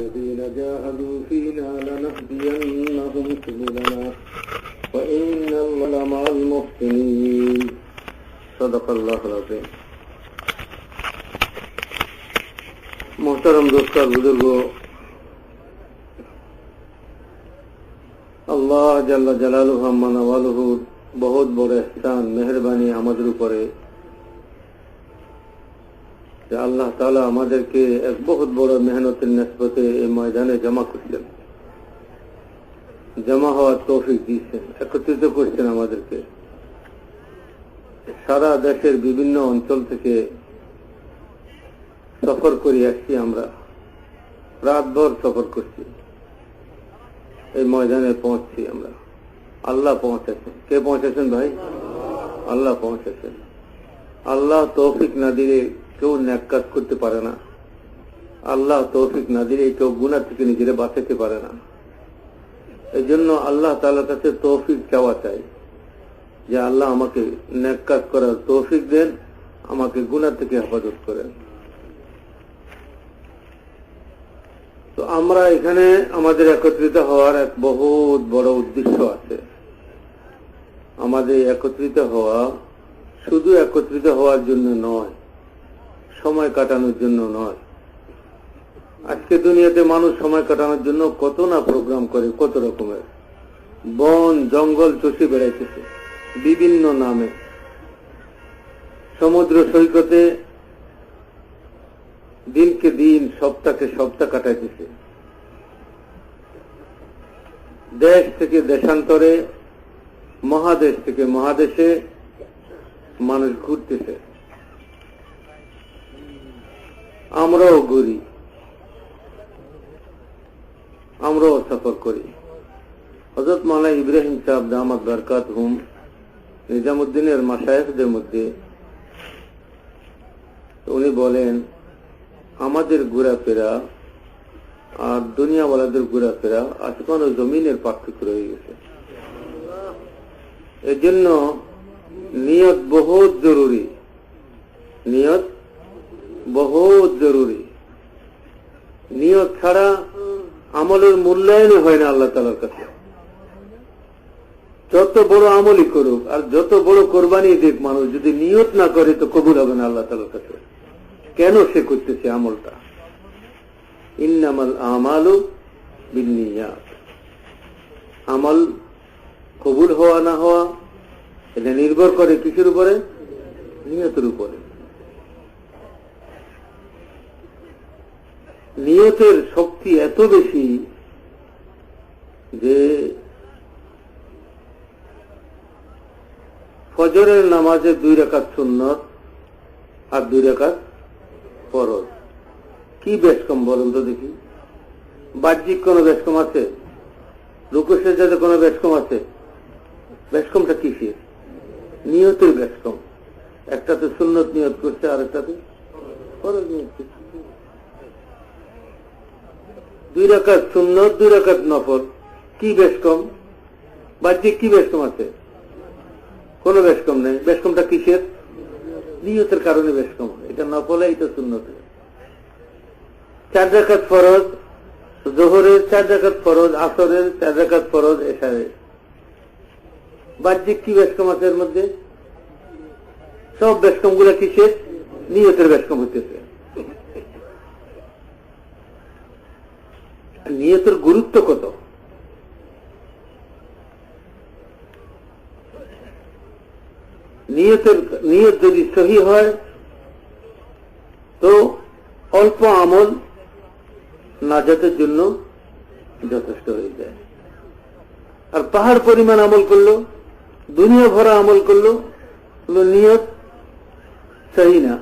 والذين جاهدوا فينا لنهدينهم سبلنا وإن الله لمع المحسنين صدق الله العظيم। मोहतरम दोस्तों बुजुर्गों, अल्लाह जल्ला जलालुहु अम्मा नवालुहु बहुत बड़ एहसान मेहरबानी आमादेर उपरे যে আল্লাহ তাআলা আমাদেরকে এক বহুত বড় মেহনতের নিসবতে এই ময়দানে জমা করছেন, জমা হওয়ার তৌফিক দিয়েছেন, একত্রিত করছেন আমাদেরকে। সারা দেশের বিভিন্ন অঞ্চল থেকে সফর করে আসছি, আমরা রাতভর সফর করছি, এই ময়দানে পৌঁছছি আমরা। আল্লাহ পৌঁছেছেন। কে পৌঁছেছেন ভাই? আল্লাহ পৌঁছেছেন। আল্লাহ তৌফিক না দিলে কেউ নেক কাজ করতে পারে না। আল্লাহ তৌফিক না দিলে কেউ গুনাহ থেকে নিজেকে বাঁচাতে পারে না। এই জন্য আল্লাহ তাআলার কাছে তৌফিক চাওয়া চাই যে আল্লাহ আমাকে নেক কাজ করার তৌফিক দেন, আমাকে গুনাহ থেকে হেফাজত করেন। তো আমরা এখানে আমাদের একত্রিত হওয়ার এক বহুত বড় উদ্দেশ্য আছে। আমাদের একত্রিত হওয়া শুধু একত্রিত হওয়ার জন্য নয়, সময় কাটানোর জন্য নয়। আজকে দুনিয়াতে মানুষ সময় কাটানোর জন্য কত না প্রোগ্রাম করে, কত রকমের বন জঙ্গল চষে বেড়াইতেছে বিভিন্ন নামে। সমুদ্র সৈকতে দিনকে দিন সপ্তাহকে সপ্তাহ কাটাইতেছে। দেশ থেকে দেশান্তরে, মহাদেশ থেকে মহাদেশে মানুষ ঘুরতেছে। আমরাও ঘুরি, আমরাও সফর করি। হযরত মাওলানা ইব্রাহিম সাহেব দামাত বরকাতুহুম নিজামুদ্দিনের মাশায়েখদের মধ্যে উনি বলেন, আমাদের ঘোরাফেরা আর দুনিয়াওয়ালাদের ঘোরাফেরা আসমান ও জমিনের পার্থক্য রয়ে গেছে। এর জন্য নিয়ত বহুত জরুরি, নিয়ত বহুত জরুরি। নিয়ত ছাড়া আমলের মূল্যায়ন হয় না আল্লাহ তাআলার কাছে। যত বড় আমলই করুক আর যত বড় কোরবানি দিক, মানুষ যদি নিয়ত না করে তো কবুল হবে না আল্লাহ তাআলার কাছে। কেন সে করতেছে আমলটা? ইন্নামাল আমালু বিন্নিয়াত। আমল কবুল হওয়া না হওয়া এটা নির্ভর করে কিসের উপরে? নিয়তের উপরে। নিয়তের শক্তি এত বেশি যে ফজরের নামাজে 2 রাকাত সুন্নত আর 2 রাকাত ফরজ, কি বেশ কম বলুন তো দেখি? বাহ্যিক কোন বেশ কম আছে? রুকু সিজদাতে কোন বেশ কম আছে? বেশ কমটা কিসের? নিয়তের বেশ কম। একটাতে সুন্নত নিয়ত করছে আর একটাতে ফরজ নিয়ত করছে। 2 রাকাত সুন্নত 2 রাকাত নফল, কি বেশ কম? বাহ্যিক কি বেশ কম আছে? কোন বেশ কম নেই। বেশ কমটা কিসের? নিয়তের কারণে বেশ কম। এটা নফলে, এটা সুন্নতে। 4 রাকাত ফরজ, যোহরের 4 রাকাত ফরজ, আসরের 4 রাকাত ফরজ, এশারের। বাহ্যিক কি বেশ কম আছে এর মধ্যে? সব বেশ কম গুলা কিসের? নিয়তের বেশ কম হইতেছে। নিয়তের গুরুত্ব কত! নিয়ত যদি সহি হয় তো অল্প আমল নাজাতের জন্য যথেষ্ট হয়ে যায়। আর পাহাড় পরিমাণ আমল করলো, দুনিয়া ভরা আমল করলো, নিয়ত সহি না,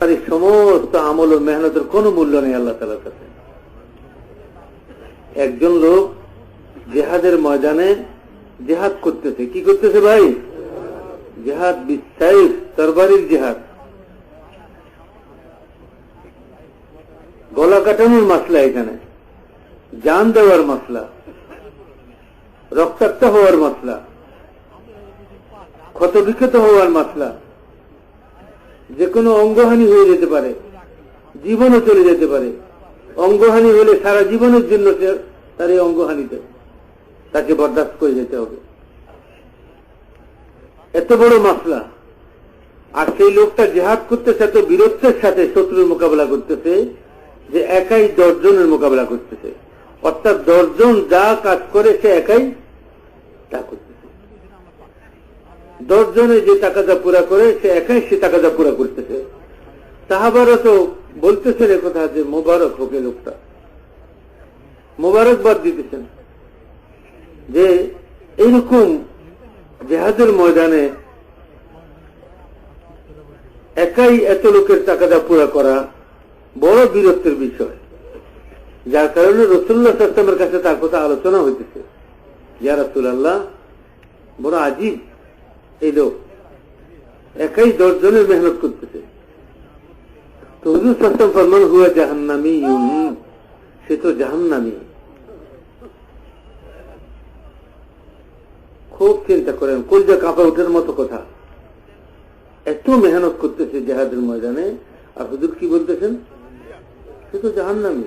আর এই সমস্ত আমল ও মেহনতের কোনো মূল্য নেই আল্লাহ তাআলার কাছে। একজন লোক জিহাদের ময়দানে জিহাদ করতেছে। কি করতেছে ভাই? জিহাদ বিসাইফ, তরবারির জিহাদ। গলা কাটানোর মাসলা, এখানে জান দেওয়ার মাসলা, রক্তাক্ত হওয়ার মাসলা, ক্ষতবিক্ষত হওয়ার মাসলা। যে কোনো অঙ্গহানি হয়ে যেতে পারে, জীবনও চলে যেতে পারে। অঙ্গহানি হলে সারা জীবনের জন্য তার এই অঙ্গহানিতে তাকে বরদাস্ত করে যেতে হবে। এত বড় মাসলা, আর সেই লোকটা জেহাদ করতেছে এত বীরত্বের সাথে শত্রুর মোকাবেলা করতেছে যে একাই 10 জনের মোকাবেলা করতেছে। অর্থাৎ 10 জন যা কাজ করে সে একাই তা করতেছে। 10 জনে যে টাকাটা পুরা করে সে একাই সে টাকাটা পুরা করতেছে। সাহাবারা তো বলতেছেন একথা যে মোবারক হোক এই লোকটা, মোবারকবাদ দিতেছেন যে এইরকম জেহাদের ময়দানে একাই এত লোকের টাকাটা পুরা করা বড় বীরত্বের বিষয়, যার কারণে রাসূলুল্লাহ সাল্লাল্লাহু আলাইহি ওয়াসাল্লামের কাছে তার কথা আলোচনা হইতেছে, ইয়া রাসূলুল্লাহ বড় আজীব এই লোক, একাই 10 জনের মেহনত করতেছে। তো হুজুর সাল্লাল্লাহু আলাইহি ওয়াসাল্লাম ফরমান হুয়া জাহান্নামীয়ুন, সে তো জাহান্নামী। খুব চিন্তা করেন, কলজা কাঁপা ওঠার মতো কথা। এত মেহনত করতেছে জিহাদের ময়দানে, আর হুজুর কি বলতেছেন সে তো জাহান্নামী।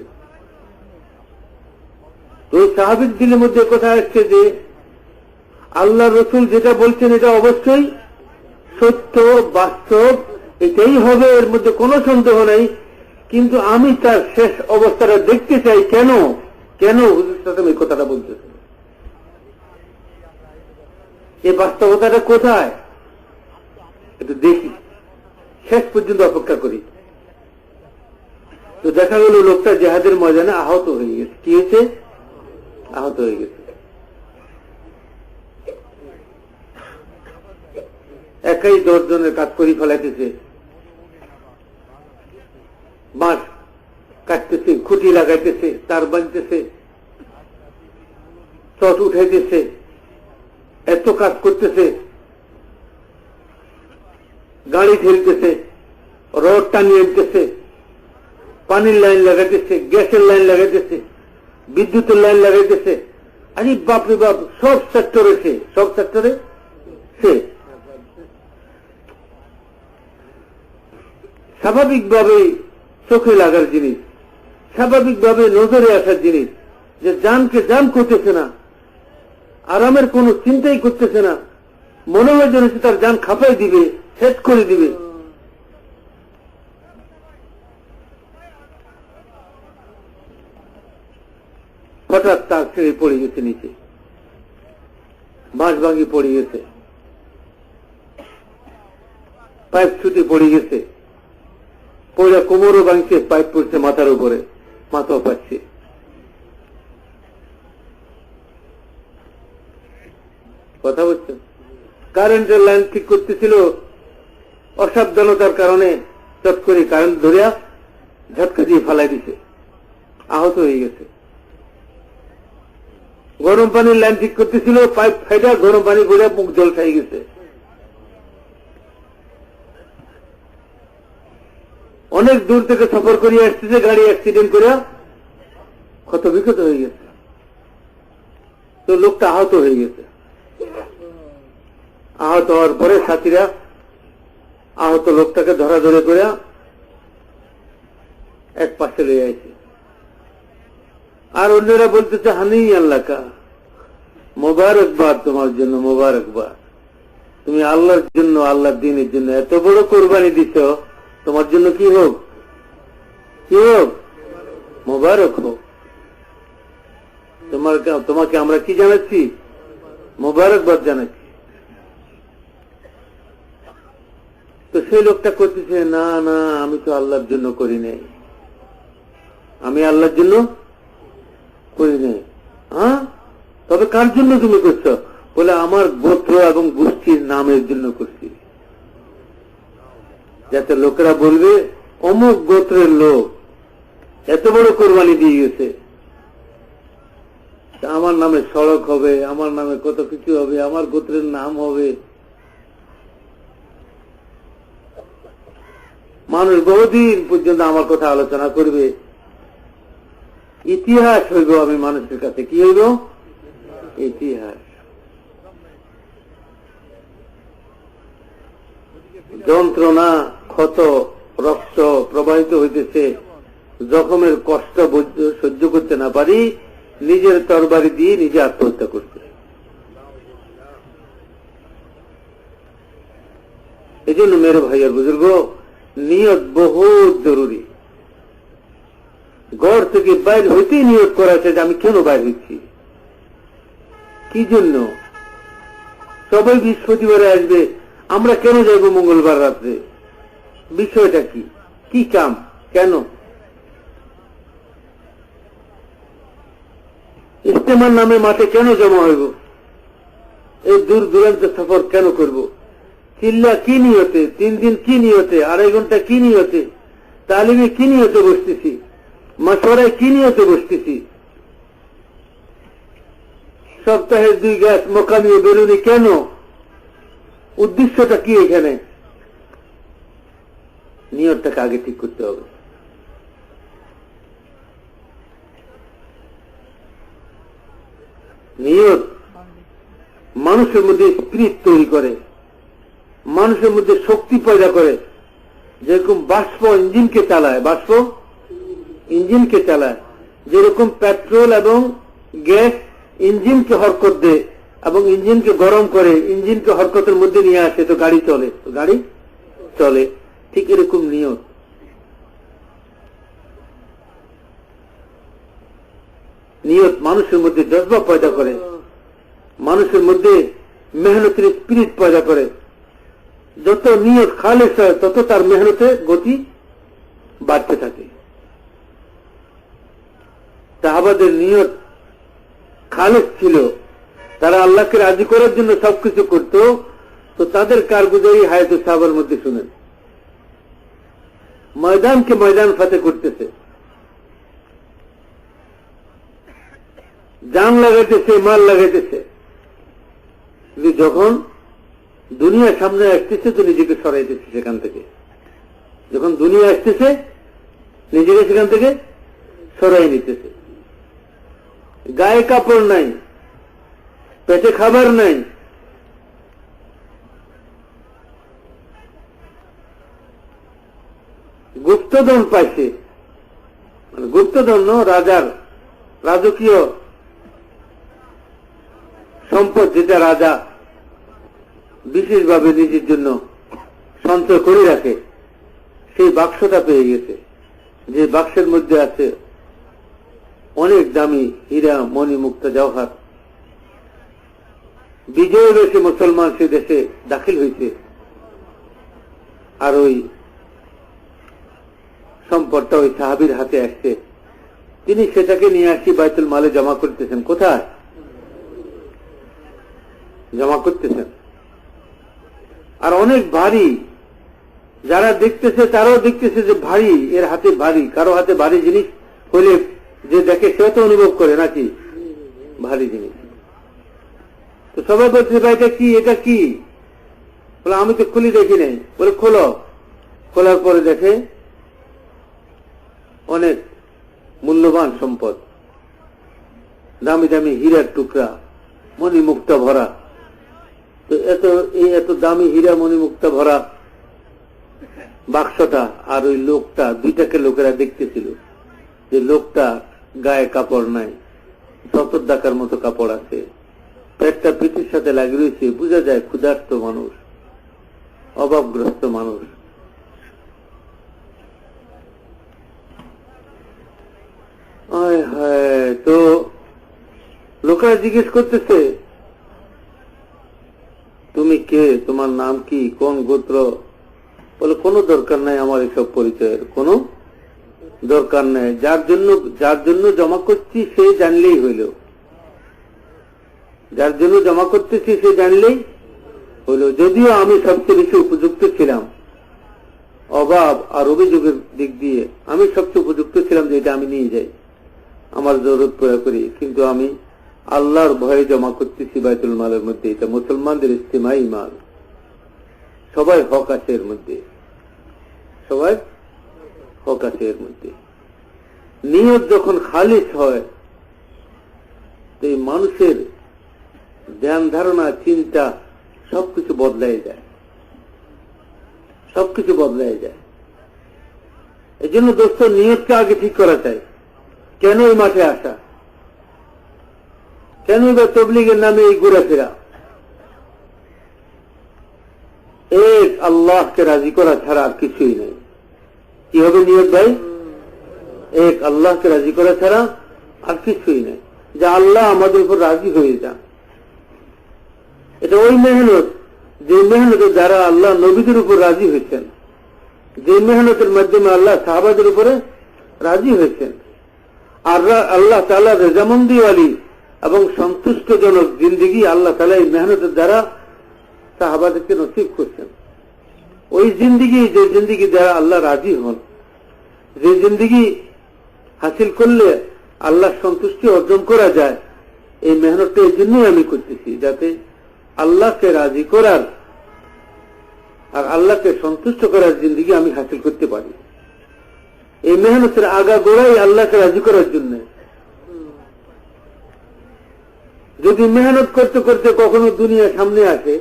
তো ওই সাহাবীর দিলের মধ্যে কথা আসছে যে আল্লাহ রসুল যেটা বলছেন এটা অবশ্যই সত্য, বাস্তব, এটাই হবে, এর মধ্যে কোনো সন্দেহ নেই, কিন্তু আমি তার শেষ অবস্থাটা দেখতে চাই। কেন কেন হুজুর সাল্লাল্লাহু এই কথাটা বলতেছেন? এই বাস্তবতাটা কোথায় একটু দেখি, শেষ পর্যন্ত অপেক্ষা করি। তো দেখা গেল লোকটা জিহাদের ময়দানে আহত হয়ে গেছে। কি হয়েছে? আহত হয়ে গেছে। একাই 10 জনের কাজ করে ফেলাইতেছে, বাঁশ কাটতেছে, খুঁটি লাগাইতেছে, তার বাঁধতেছে, চট উঠাইতেছে, এত কাজ করতেছে, গাড়ি ঠেলতেছে, রড টানিয়ে আনতেছে, পানির লাইন লাগাইতেছে, গ্যাসের লাইন লাগাইতেছে, বিদ্যুতের লাইন লাগাইতেছে। আরে বাপরে বাপ, সব সেক্টরে সে স্বাভাবিকভাবে চোখে লাগার জিনিস, স্বাভাবিকভাবে নজরে আসার জিনিস, যে জানকে জান করতেছে না, আরামের কোন চিন্তাই করতেছে না, মনে হয় যেন সে তার জান খাপাই দিবে, শেষ করে দিবে। হঠাৎ তার ছেড়ে পড়ে গেছে নিচে, বাঁশ ভাঙি পড়ে গেছে, পাইপ ছুটে পড়ে গেছে, পড়ে কোমরও ভাঙছে, পাইপ পড়ছে মাথার উপরে, মাথাও পাচ্ছে। কথা বলছেন, কারেন্টের লাইন ঠিক করতেছিল, অসাবধানতার কারণে চট করে কারেন্ট ধরিয়া ঝটকা দিয়ে ফালাই দিছে, আহত হয়ে গেছে। গরম পানির লাইন ঠিক করতেছিল, পাইপ ফাইটা গরম পানি করে মুখ জল খাই গেছে। অনেক দূর থেকে সফর করিয়া আসতেছে, গাড়ি অ্যাক্সিডেন্ট করে ক্ষত বিক্ষত হয়ে গেছে। তো লোকটা আহত হয়ে গেছে। আহত হওয়ার পরে সাথীরা আহত লোকটাকে ধরাধরে করে এক পাশে লয়ে আইছে, আর অন্যরা বলতেছে হানি আল্লাহ কা, মোবারকবাদ তোমার জন্য, মোবারকবাদ, তুমি আল্লাহর জন্য, আল্লাহর দিনের জন্য এত বড় কোরবানি দিছ, তোমার জন্য কি হোক, কি হোক, মোবারক হোক। তোমাকে আমরা কি জানাচ্ছি? মোবারকবাদ জানাচ্ছি। তো সেই লোকটা করতেছে, না না, আমি তো আল্লাহর জন্য করি নাই, আমি আল্লাহর জন্য করি নাই। হ্যাঁ, তবে কার জন্য তুমি করছো? বলে আমার গোত্র এবং গোষ্ঠীর নামের জন্য করছি, যাতে লোকেরা বলবে অমুক গোত্রের লোক এত বড় কোরবানি দিয়ে গেছে, আমার নামে সড়ক হবে, আমার নামে কত কিছু হবে, আমার গোত্রের নাম হবে। মানুষ বহুদিন পর্যন্ত আমার কথা আলোচনা করবে, ইতিহাস হইব আমি মানুষের কাছে। কি হইব? ইতিহাস। যন্ত্রণা, ক্ষত, রক্ত প্রবাহিত হইতেছে, জখমের কষ্ট সহ্য করতে না পারি নিজের তরবারি দিয়ে নিজে আত্মহত্যা করছে। এই জন্য মেরে ভাইয়ের বুজুর্গ, নিয়ত বহুত জরুরি। ঘর থেকে বাইর হইতেই নিয়ত করা আছে যে আমি কেন বাইর হচ্ছি, কি জন্য। সবাই বৃহস্পতিবারে আসবে, আমরা কেন যাইব মঙ্গলবার রাত্রে, বিষয়টা কি, কি কাম, কেন। ইস্তেমার নামে মাঠে কেন জমা হইব, এই দূর দূরান্ত সফর কেন করব, চিল্লা কি নিয়তে, 3 দিন কি নিয়তে, 2.5 ঘন্টা কি নিয়তে, তালিমে কি নিয়তে বসতেছি, মাসওয়ারায় কি নিয়তে বসতেছি, সপ্তাহে 2 গ্লাস মোকামি বেরুনি কেন, উদ্দেশ্যটা কি এখানে। নিয়তটাকে আগে ঠিক করতে হবে। নিয়ত মানুষের মধ্যে স্পিরিট তৈরি করে, মানুষের মধ্যে শক্তি পয়দা করে। যেরকম বাষ্প ইঞ্জিনকে চালায়, বাষ্প ইঞ্জিনকে চালায়, যেরকম পেট্রোল এবং গ্যাস ইঞ্জিনকে হরকত দেয় এবং ইঞ্জিনকে গরম করে, ইঞ্জিনকে হরকতের মধ্যে নিয়ে আসে, তো গাড়ি চলে, তো গাড়ি চলে। ঠিক এরকম নিয়ত। নিয়ত মানুষের মধ্যে জজবা পয়দা করে, মানুষের মধ্যে মেহনতের স্পিরিট পয়দা করে। যত নিয়ত খালেস হয় তত তার মেহনতে গতি বাড়তে থাকে। সাহাবাদের নিয়ত খালেস ছিল, তারা আল্লাহকে রাজি করার জন্য সবকিছু করত। তো তাদের কারগুজারি হায়াতুস সাহাবার মধ্যে শুনেন, ময়দানকে ময়দান ফাতে করতেছে, জান লাগাইতেছে, মাল লাগাইতেছে। যখন দুনিয়ার সামনে আসতেছে তো নিজেকে সরাইতেছে সেখান থেকে, যখন দুনিয়া আসতেছে নিজেকে সেখান থেকে সরাই নিতেছে। গায়ে কাপড় নাই, পেটে খাবার নাই, গুপ্তধন পাইছে, মানে গুপ্তধন রাজার রাজকীয় সম্পদ, যেটা রাজা বিশেষভাবে নিজের জন্য সঞ্চয় করে রাখে, সেই বাক্সটা পেয়ে গেছে, যে বাক্সের মধ্যে আছে অনেক দামি হীরা, মণি, মুক্তা, জওহর। বিজয় দেশে মুসলমান সে দেশে দাখিল হয়েছে, আর ওই সম্পদটা ওই সাহাবীর হাতে আসছে। তিনি সেটাকে নিয়ে আসি বাইতুল মালে জমা করতেছেন। কোথায় জমা করতেছেন? আর অনেক ভারী, যারা দেখতেছে তারাও দেখতেছে যে ভারী, এর হাতে ভারী। কারো হাতে ভারী জিনিস হলে যে দেখে সে তো অনুভব করে নাকি ভারী জিনিস। তো সবাই বলছে ভাই এটা কি, এটা কি? বলে আমি তো খুলি দেখি নাই। বলে খোলো। খোলার পরে দেখে অনেক মূল্যবান সম্পদ, দামি দামি হীরার টুকরা, মণি মুক্তা ভরা। তো এত দামি হীরা মণি মুক্তা ভরা বাক্সটা আর ওই লোকটা, দুইটাকে লোকেরা দেখতেছিল যে লোকটা গায়ে কাপড় নাই, 70 টাকার মতো কাপড় আছে, পেটটা পিঠের সাথে লাগিয়ে রয়েছে, বোঝা যায় ক্ষুধার্ত মানুষ, অভাবগ্রস্ত মানুষ। তো লোকেরা জিজ্ঞেস করতেছে তুমি কে, তোমার নাম কি, কোন গোত্র? বলে কোনো দরকার নাই আমার এসব পরিচয়ের, কোনো দরকার নাই। যার জন্য জমা করছি সে জানলেই হইল, যার জন্য জমা করতেছি সে জানলেই হইল। যদিও আমি সবচেয়ে বেশি উপযুক্ত ছিলাম, অভাব আর অভিযোগের দিক দিয়ে আমি সবচেয়ে উপযুক্ত ছিলাম যে এটা আমি নিয়ে যাই, আমার জরুরত পুরা করি, কিন্তু আমি আল্লাহর ভয়ে জমা করতেছি বাইতুল মালের মধ্যে। এটা মুসলমানদের ইস্তেমাই মাল, সবাই হক আছে এর মধ্যে, সবাই হক আছে এর মধ্যে। নিয়ত যখন খালিস হয় তো এই মানুষের ধ্যান ধারণা, চিন্তা সবকিছু বদলাই যায়, সবকিছু বদলাই যায়। এই জন্য দোস্ত নিয়তকে আগে ঠিক করা চাই। কেন এই মাঠে আসা, কেন এবার তবলিগের নামে এই ঘোরাফেরা? এক আল্লাহকে রাজি করা ছাড়া আর কিছুই নেই। কি হবে নিয়ত ভাই? এক আল্লাহকে রাজি করা ছাড়া আর কিছুই নেই, যে আল্লাহ আমাদের উপর রাজি হয়ে যান। এটা ওই মেহনত, যে মেহনতের দ্বারা আল্লাহ নবীদের উপর রাজি হয়েছেন, যে মেহনতের মাধ্যমে আল্লাহ সাহাবাদের উপরে রাজি হয়েছেন। আর আল্লাহ তাআলা রেজামন্দিওয়ালি এবং সন্তুষ্টজনক জিন্দিগি আল্লাহ তাআলা এই মেহনতের দ্বারা সাহাবাদেরকে নসিব করছেন। ওই জিন্দিগি, যে জিন্দিগি দ্বারা আল্লাহ রাজি হন, যে জিন্দিগি হাসিল করলে আল্লাহ সন্তুষ্টি অর্জন করা যায়, এই মেহনতটা এই জন্যই আমি করতেছি, যাতে আল্লাহকে রাজি করার আর আল্লাহকে সন্তুষ্ট করার জিন্দিগি আমি হাসিল করতে পারি। এই মেহনতের আগা গোড়াই আল্লাহকে রাজি করার জন্য। যদি মেহনত করতে করতে কখনো দুনিয়া সামনে আসে,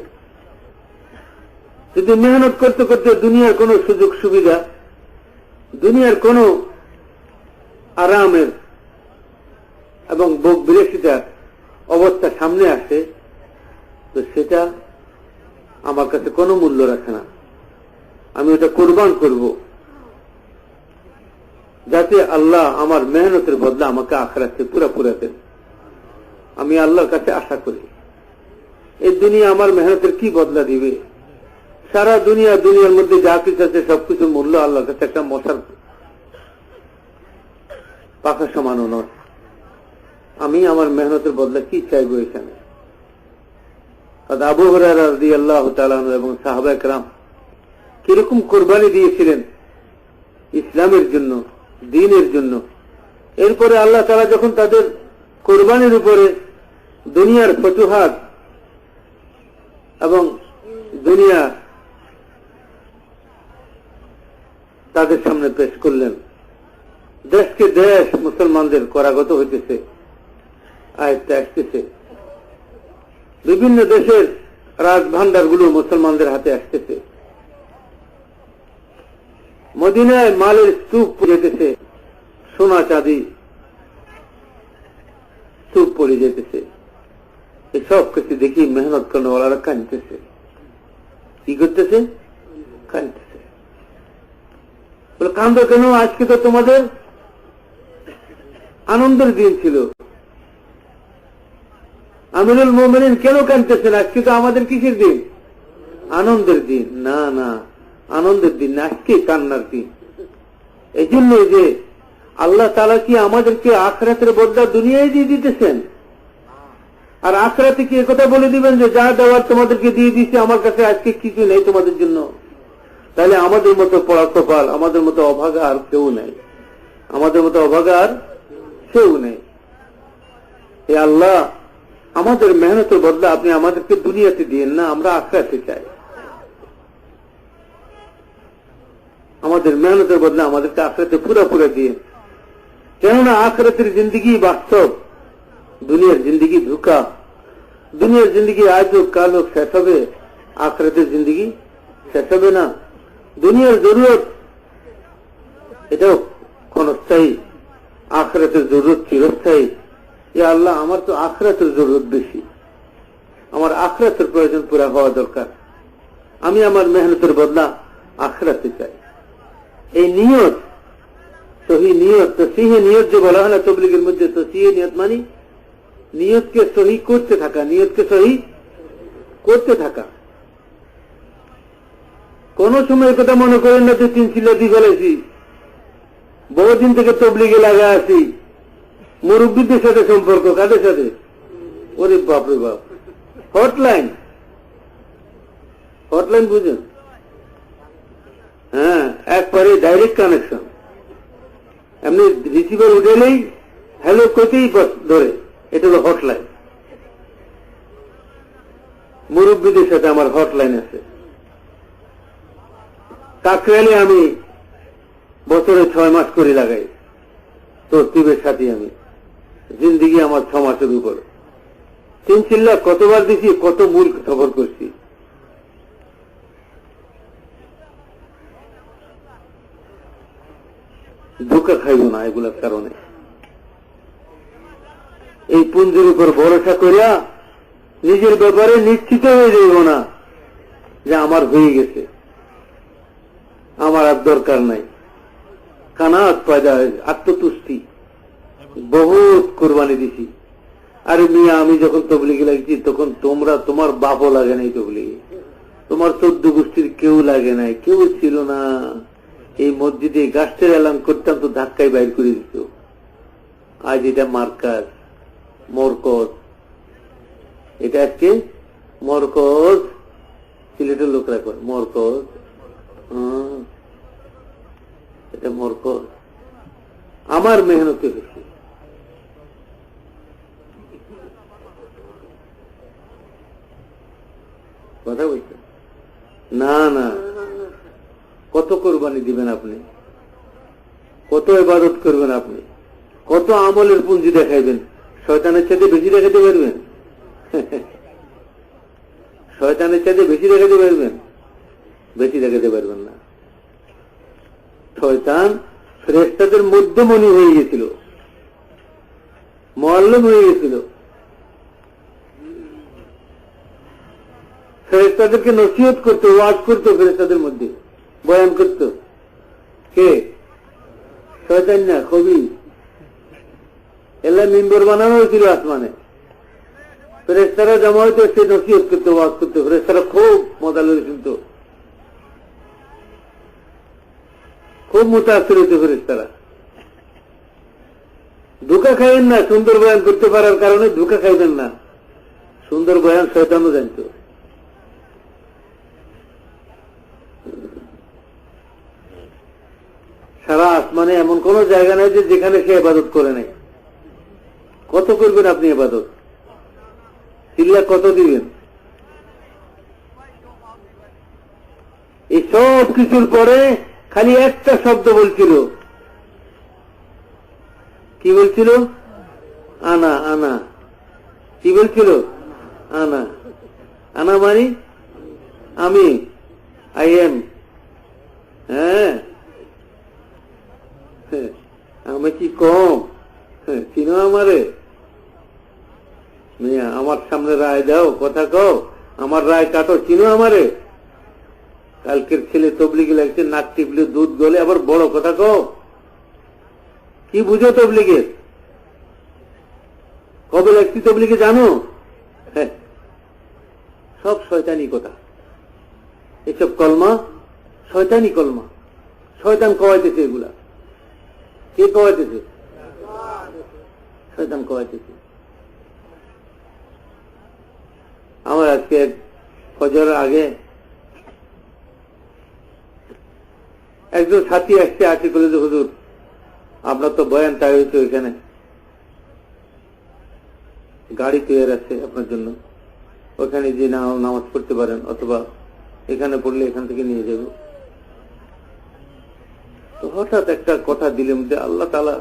যদি মেহনত করতে করতে দুনিয়ার কোন সুযোগ সুবিধা, দুনিয়ার কোন আরামের এবং ভোগ বিলাসিতার অবস্থা সামনে আসে, তো সেটা আমার কাছে কোনো মূল্য রাখে না। আমি ওটা কোরবান করব, যাতে আল্লাহ আমার মেহনতের বদলা আমাকে আখিরাতে পুরা দেন। আমি আল্লাহর কাছে আশা করি, এই দুনিয়া আমার মেহনতের কি বদলা দিবে? সারা দুনিয়ার মধ্যে যা কিছু আছে সবকিছু মূল্য আল্লাহর কাছে একটা মশার পাখা সমানও নয়। আমি আমার মেহনতের বদলা কি চাইবো এখানে? আবু হুরায়রা রাদিয়াল্লাহু তাআলা আনহু এবং সাহাবায়ে কেরাম কিরকম কোরবানি দিয়েছিলেন ইসলামের জন্য, দ্বীনের জন্য। এরপরে আল্লাহ তাআলা যখন তাদের কোরবানির উপরে দুনিয়ার ফতুহাত এবং দুনিয়া তাদের সামনে পেশ করলেন, দেশকে দেশ মুসলমানদের করাগত হইতেছে, আয়ত্তে আসতেছে, বিভিন্ন দেশের রাজভান্ডার গুলো মুসলমানদের হাতে আসতেছে, মদিনায় মালের স্তূপ যেতেছে, সোনা চাঁদি স্তূপ পড়ে যেতেছে। এসব কিছু দেখি মেহনত করেওয়ালারা কাঁদতেছে। কি করতেছে? কাঁদতেছে। বলে, কান্দো কেন? আজকে তো তোমাদের আনন্দের দিন ছিল। আমিরুল মুমিনিন কেন কাঁদতেছেন? আজকে তো আমাদের কিসের দিন? আনন্দের দিন। না না, আনন্দের দিন না, আজকে কান্নার দিন। এই জন্য যে আল্লাহ তাআলা কি আমাদেরকে আখিরাতের বদলা দুনিয়ায় দিয়ে দিতেছেন, আর আখিরাতে কি একথা বলে দিবেন যে যা দেওয়ার তোমাদেরকে দিয়ে দিচ্ছে, আমার কাছে আজকে কিছু নেই তোমাদের জন্য? তাহলে আমাদের মতো পড়া কপাল, আমাদের মতো অভাগা আর কেউ নেই, আমাদের মতো অভাগা আর কেউ নেই। এ আল্লাহ, আমাদের মেহনতের বদলা আপনি আমাদেরকে দুনিয়াতে দিয়েন না, আমরা আখিরাতে চাই। আমাদের মেহনতের বদলা আমাদেরকে আখিরাতে পুরা দিয়ে, কেননা আখিরাতের জিন্দিগি বাস্তব, দুনিয়ার জিন্দিগি ধোঁকা। দুনিয়ার জিন্দিগি আজ হোক কাল হোক শেষ হবে, আখিরাতের জিন্দিগি শেষ হবে না। দুনিয়ার জরুরত এটাও ক্ষণস্থায়ী, আখিরাতের জরুরত চিরস্থায়ী। এ আল্লাহ, আমার তো আখিরাতের জরুরত বেশি, আমার আখিরাতের প্রয়োজন পুরা হওয়া দরকার। আমি আমার মেহনতের বদলা আখিরাতে চাই। এই নিয়ত, সহি নিয়ত, তসহিহ নিয়ত যে বলা হয় না তাবলীগের মধ্যে, তসহিহ নিয়ত মানে নিয়তকে সহি করতে থাকা, নিয়তকে সহি করতে থাকা। কোন সময় কথা মনে করেন না যে 3 চিল্লাতি ফেলেছি, বহুদিন থেকে তাবলীগে লাগা আছি, মুরব্বীদের সাথে সম্পর্ক, কাদের সাথে? ওরে বাপরে বাপ, হটলাইন, হটলাইন বুঝেন? হ্যাঁ, একবারে ডাইরেক্ট কানেকশন। এমনি রিসিভার উঠেলেই হ্যালো কইতেই ধরে, এটা হলো হটলাইন। মুরব্বীদের সাথে আমার হটলাইন আছে। কাকরাইলে আমি বছরে 6 মাস করে লাগাই, তরতিবের সাথে আমি জিন্দিগি আমার 6 মাসের উপর। 3 চিল্লা কতবার দিছি, কত মূল সফর করছি। ধোঁকা খাইব না এগুলোর কারণে। এই পুঞ্জের উপর ভরসা করিয়া নিজের ব্যাপারে নিশ্চিত হয়ে যাইব না যে আমার হয়ে গেছে, আমার আর দরকার নাই। কানাত পয়দা হয়েছে, আত্মতুষ্টি। বহুত কোরবানি দিছি। আরে মিয়া, আমি যখন তবলিগে লাগছি তখন তোমার বাপও লাগে নাই তবলিগে, তোমার 14 গোষ্ঠীর কেউ লাগে নাই, কেউ ছিল না। এই মসজিদে গাছের এলান করতাম তো ধাক্কায় বাইর করে দিত। আজ এটা মার্কাজ, মরকজ। এটা আজকে মরকজ, সিলেটের লোকরা কয় মরকজ। এটা মরকজ। আমার মেহনতে হয়েছে। কথা বলছেন না? না, কত কোরবানি দিবেন আপনি, কত ইবাদত করবেন আপনি, কত আমলের পুঞ্জি দেখাইবেন? শয়তানের চাইতে বেশি দেখাতে পারবেন? শয়তানের চাইতে বেশি দেখাতে পারবেন? বেশি দেখাতে পারবেন না। শয়তান ফেরেশতাদের মধ্যমণি হয়ে গেছিল, মুআল্লিম হয়ে গেছিল। ফেরেশতাদেরকে নসিহত করতো, ওয়াজ করতো, ফেরেশতাদের মধ্যে বয়ান করত। কে? শয়তান না, কবি। এলা মিম্বর বানানো হয়েছিল আসমানে, ফেরেশতারা জমা হইতো, সে নসিহত করতো, ওয়াজ করতো। ফেরেশতারা খুব মজা লড়ে শুনতো, খুব মুতাসির হইতো ফেরেশতারা। ধোঁকা খাইবেন না, সুন্দর বয়ান করতে পারার কারণে ধোঁকা খাইবেন না। সুন্দর বয়ান শয়তানও জানত। সারা আসমানে এমন কোন জায়গা নাই যে যেখানে সে ইবাদত করে নাই। কত করবেন আপনি ইবাদত? চিল্লা কত দিবেন? এই সব কিছুর পরে খালি একটা শব্দ বলছিল। কি বলছিল? আনা। আনা কি বলছিল? আনা। আনা মানে আমি, আই এম। হ্যাঁ, আমি কি কম? চিনো আমারে? আমার সামনে রায় দাও, কথা কও, আমার রায় কাটো, চিনো আমারে? কালকের ছেলে তবলিগে লাগছে, নাক টিপলে দুধ গলে, আবার বড় কথা কও। কি বুঝো তবলিগের? কবে লাগছি তবলিগে জানো? হ্যাঁ, সব শয়তানি কথা। এসব কলমা শয়তানি কলমা। শয়তান কওয়াইতেছে এগুলা। কে কওয়াইতেছে? শয়তান কওয়াইতেছে। আমার আজকে ফজরের আগে একজন সাথী আসছে, আসি করে যে হুজুর আপনার তো বয়ান তাই হয়েছে, ওইখানে গাড়ি তৈরি আছে আপনার জন্য, ওখানে যে নামাজ পড়তে পারেন, অথবা এখানে পড়লে এখান থেকে নিয়ে যাব। তো হঠাৎ একটা কথা দিলের মধ্যে, আল্লাহ তাআলা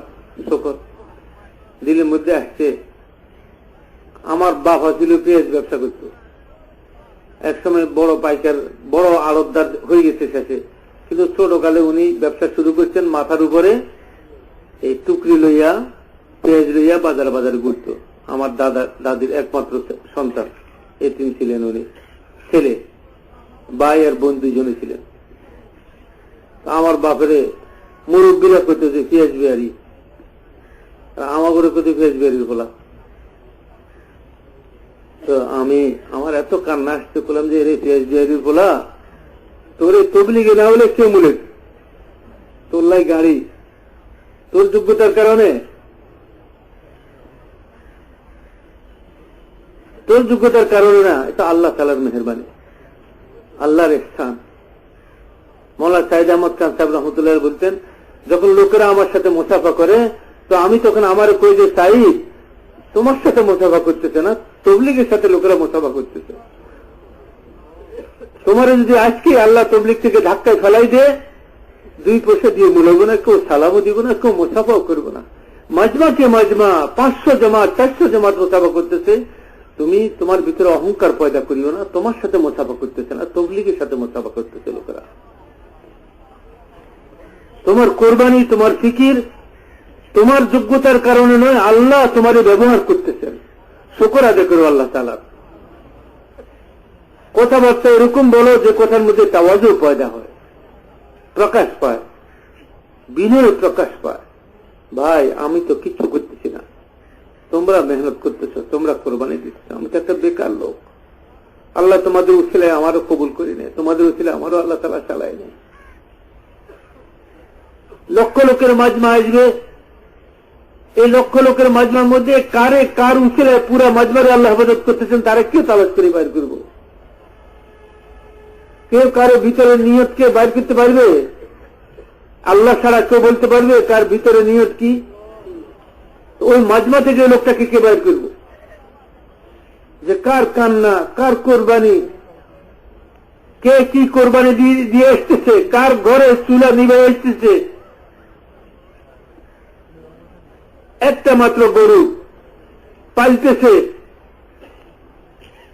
শুকর, দিলের মধ্যে আসছে। আমার বাবা ছিল পেঁয়াজ ব্যবসা করত, একসময় বড় পাইকার, বড় আড়তদার হয়ে গেছে শেষে, কিন্তু ছোটকালে উনি ব্যবসা শুরু করছেন। মাথার উপরে এই টুকরি লইয়া, পেঁয়াজ লইয়া বাজার বাজার ঘুরত। আমার দাদির একমাত্র সন্তান, এতিম ছিলেন উনি। ছেলে, ভাই আর বোন দুইজনে ছিলেন। আমার বাপেরে মুরব্বীরা করতে যে পেঁয়াজ বিহারি, আমার করে করতে পেঁয়াজ বিহারির বলা। তো আমার এত কান্না আসতে বললাম যে রে পেঁয়াজ বিহারির বলা, তোর তবলিগে না হলে কে মূলে? তোর লাই গাড়ি, তোর যোগ্যতার কারণে, তোর যোগ্যতার কারণে না, এটা আল্লাহ তাআলার মেহেরবানি, আল্লাহর ইহসান। মওলানা সাইদ আহমদ খান সাহেব রহমতুল্লাহ বলতেন, যখন লোকেরা আমার সাথে মুসাফা করে তো আমি তখন আমার কই যে সাইদ তোমার সাথে মুসাফা করতেছে না, তবলিগের সাথে লোকেরা মুসাফা করতেছে। তোমার যদি আজকে আল্লাহ তবলিগ থেকে ধাক্কায় ফেলাই দে, 2 পয়সা দিয়ে মিলাবো না, কেউ সালামও দিব না, কেউ মুসাফাও করবো না। মাজমাকে মাজমা 500 জামাত 400 জামাত মুসাফা করতেছে, তুমি তোমার ভিতরে অহংকার পয়দা করিও না, তোমার সাথে মুসাফা করতেছে না, তবলিগের সাথে মুসাফা করতেছে লোকেরা। তোমার কোরবানি, তোমার ফিকির তোমার যোগ্যতার কারণে নয়, আল্লাহ তোমারে ব্যবহার করতেছেন। শুকর আদায় করো আল্লাহ তাআলার। কথাবার্তা এরকম বলো যে কথার মধ্যে তাওয়াজু পয়দা হয়, প্রকাশ পায়, বিনয় প্রকাশ পায়। ভাই আমি তো কিচ্ছু করতেছি না, তোমরা মেহনত করতেছ, তোমরা কোরবানি দিচ্ছ, আমি তো একটা বেকার লোক। আল্লাহ তোমাদের উসিলায় আমারও কবুল করি নেই, তোমাদের উসিলায় আমারও আল্লাহ তাআলা চালায় নেই। লক্ষ লোকের মাজমা আসবে, এই লক্ষ লোকের মাজমার মধ্যে কার উসিলায় পুরা মাজমারে আল্লাহ হেফাজত করতেছেন তারা কেউ তালাশ করে বাইর করবো? কেউ কারো ভিতরে নিয়তকে বাইর করতে পারবে? আল্লাহ ছাড়া কেউ বলতে পারবে কার ভিতরে নিয়ত কি? ওই মাজমা থেকে লোকটাকে কে বাইর করবো যে কার কান্না, কার কোরবানি, কে কি কোরবানি দিয়ে এসতেছে, কার ঘরে চুলা নিভে এসতেছে? একটা মাত্র গরু পালতেছে,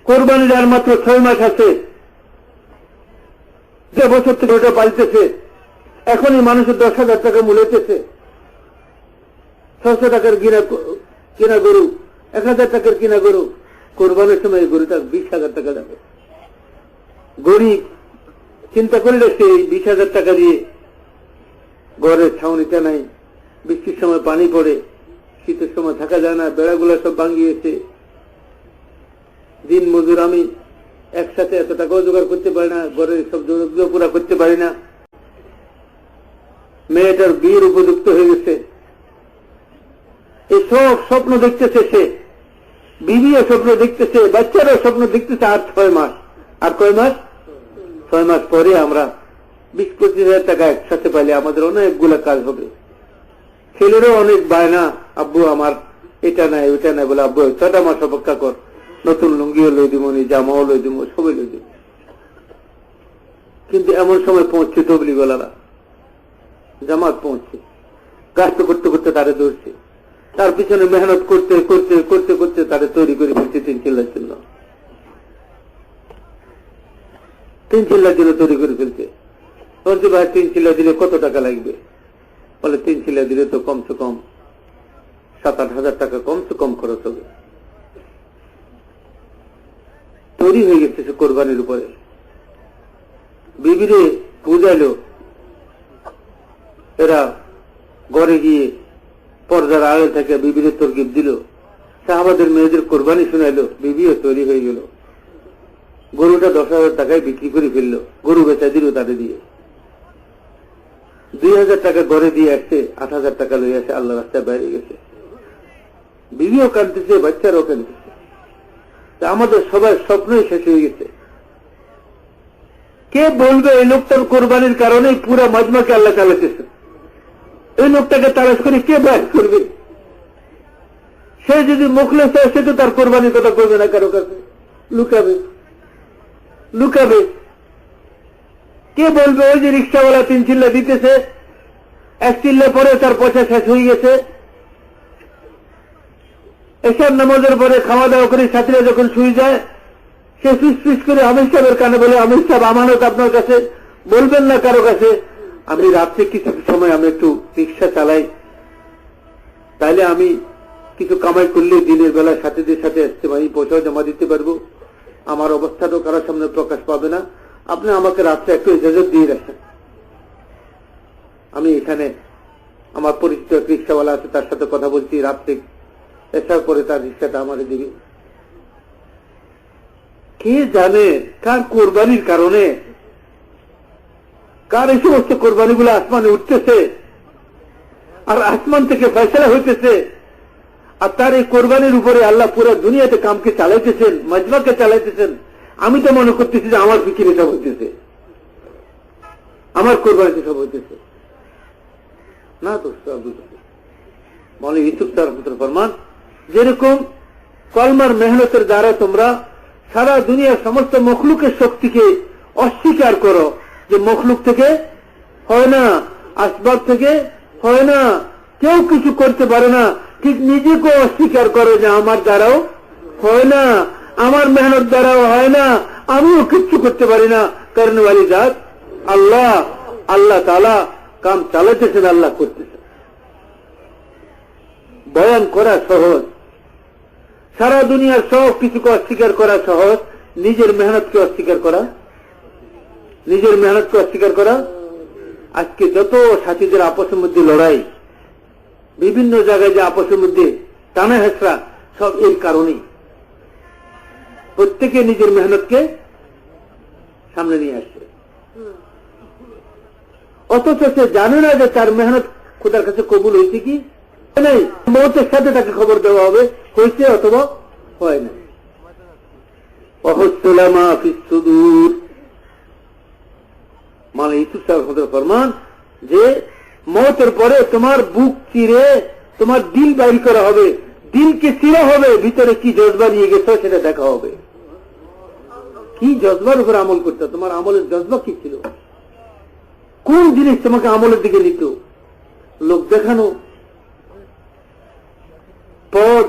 কোরবানির আর মাত্র 6 মাস আছে, যে বছর থেকে ওটা পালতেছে, এখনই মানুষের 10,000 টাকা মূল্যতেছে। 600 টাকার কিনা গরু, 1,000 টাকার কিনা গরু, কোরবানির সময় গরুটা 20,000 টাকা যাবে। গরিব চিন্তা করলে সেই 20,000 টাকা দিয়ে ঘরের ছাউনিটা নাই, বৃষ্টির সময় পানি পড়ে, শীতের সময় থাকা যায় না, বেড়াগুলো সব ভাঙিয়েছে। দিন মজুর আমি, একসাথে এত টাকাও জোগাড় করতে পারি না, ঘরের সব জরুরিও পুরা করতে পারি না। মেয়েটার বিয়ের উপযুক্ত হয়ে গেছে, এই সব স্বপ্ন দেখতেছে সে, বিবিও স্বপ্ন দেখতেছে, বাচ্চারাও স্বপ্ন দেখতেছে। আর 6 মাস, আর কয় মাস? 6 মাস পরে আমরা 20-25,000 টাকা একসাথে পাইলে আমাদের অনেকগুলা কাজ হবে। ছেলেরও অনেক বায়না, আব্বু আমার এটা নাই ওইটা নাই, বলে আব্বু 6টা মাস অপেক্ষা কর, নতুন লুঙ্গিও লই দিব, জামাও লই দিব, সবই লই দিব। কিন্তু এমন সময় পৌঁছছে তবলিগওয়ালারা, জামাত পৌঁছছে, কাজ করতে করতে তারে ধরছে, তার পিছনে মেহনত করতে করতে করতে করতে তারে তৈরি করে ফেলছে 3 চিল্লার জন্য। 3 চিল্লার জন্য তৈরি করে ফেলছে। বলছে ভাই 3 চিল্লা দিলে কত টাকা লাগবে? বলে 3 চিল্লা দিলে তো কমসে কম 7-8 হাজার টাকা কমসে কম খরচ হবে। তৈরি হয়ে গেছে সে কোরবানির উপরে। বিবিরে বুঝাইলো, এরা ঘরে গিয়ে পর্দার আড়াল থেকে বিবিরে তরকিব দিল, সাহাবাদের মেয়েদের কোরবানি শোনাইলো, বিবিও তৈরি হয়ে গেল। গরুটা 10,000 টাকায় বিক্রি করে ফেললো, গরু বেচা দিল তাদের দিয়ে। 2,000 টাকা ঘরে দিয়ে আসছে, 8,000 টাকা লই আসে, আল্লাহ রাস্তায় বাইরে গেছে। বিবিও কাঁদতেছে, বাচ্চারাও কাঁদতেছে। আমাদের সবার স্বপ্নই শেষ হয়ে গেছে। কে বলবে এই লোকটার কোরবানির কারণে পুরা মাজমাকে আল্লাহ চালাতেছে? এই লোকটাকে তালাশ করে কে বাইর করবে? সে যদি মুখলেস হয়, সে তো তার কোরবানির কথা করবে না, কারো কাছে লুকাবে। কে বলবে ওই যে রিক্সাওয়ালা 3 চিল্লা দিতেছে, 1 চিল্লা পরে তার পয়সা শেষ হয়ে গেছে। এসব নামাজের পরে খাওয়া দাওয়া করে ছাত্রীরা যখন শুয়ে যায়, সে ফিস করে আমির সাহেবের কানে বলে, আমির সাহেব আমানত আপনার কাছে, বলবেন না কারো কাছে আমি রাত্রে কিছু সময় আমি একটু রিক্সা চালাই, তাইলে আমি কিছু কামাই করলে দিনের বেলা সাথীদের সাথে ইস্তেমাই পয়সাও জমা দিতে পারবো, আমার অবস্থাটাও কারোর সামনে প্রকাশ পাবে না, আপনি আমাকে রাত্রে একটু ইজাজত দিয়ে রাখেন। আমি এখানে আমার পরিচিত এক রিক্সাওয়ালা আছে, তার সাথে কথা বলছি, রাত্রে এসার পরে তার রিক্সাটা আমারে দিবি। কে জানে কার কোরবানির কারণে, কার এই সমস্ত কোরবানিগুলো আসমানে উঠতেছে আর আসমান থেকে ফয়সালা হইতেছে, আর তার এই কোরবানির উপরে আল্লাহ পুরো দুনিয়াতে কামকে চালাইতেছেন, মাজমাকে চালাইতেছেন। আমি তো মনে করতেছি যে আমার ফিকিরে সব হইতেছে, আমার কোরবানিতে সব হইতেছে না। তো মৌলানা ইউসুফ স্যার ফরমান, যেরকম কলমার মেহনতের দ্বারা তোমরা সারা দুনিয়ার সমস্ত মখলুকের শক্তিকে অস্বীকার করো, যে মখলুক থেকে হয় না, আসবাব থেকে হয় না, কেউ কিছু করতে পারে না, ঠিক নিজেকে অস্বীকার করো যে আমার দ্বারাও হয় না, আমার মেহনত দ্বারাও হয় না, আমিও কিচ্ছু করতে পারি না। করনেওয়ালি জাত আল্লাহ, আল্লাহ তাআলা কাম চালাইতেছেন, আল্লাহ করতেছেন। বয়ান করা সহজ, সারা দুনিয়ার সব কিছুকে অস্বীকার করা সহজ, নিজের মেহনতকে অস্বীকার করা, নিজের মেহনতকে অস্বীকার করা। আজকে যত সাথীদের আপসের মধ্যে লড়াই, বিভিন্ন জায়গায় যে আপসের মধ্যে টানা হেঁচড়া, সব এর কারণেই। প্রত্যেকে নিজের মেহনতকে সামনে নিয়ে আসছে, অথচ সে জানে না যে তার মেহনত খোদার কাছে কবুল হয়েছে কি নেই। মৌতের সাথে তাকে খবর দেওয়া হবে হয়েছে অথবা হয় না। অহস্তুলামা ফিস সুদূর, মানে ইউসুফ সাহেব ফরমান যে মৌতের পরে তোমার বুক চিরে তোমার দিল বাইর করা হবে, দিলকে চিরা হবে, ভিতরে কি জজবা নিয়ে গেছো সেটা দেখা হবে। কি জজবার উপর আমল করতে, তোমার আমলের জজবা কি ছিল, কোন জিনিস তোমাকে আমলের দিকে নিত? লোক দেখানো, পদ,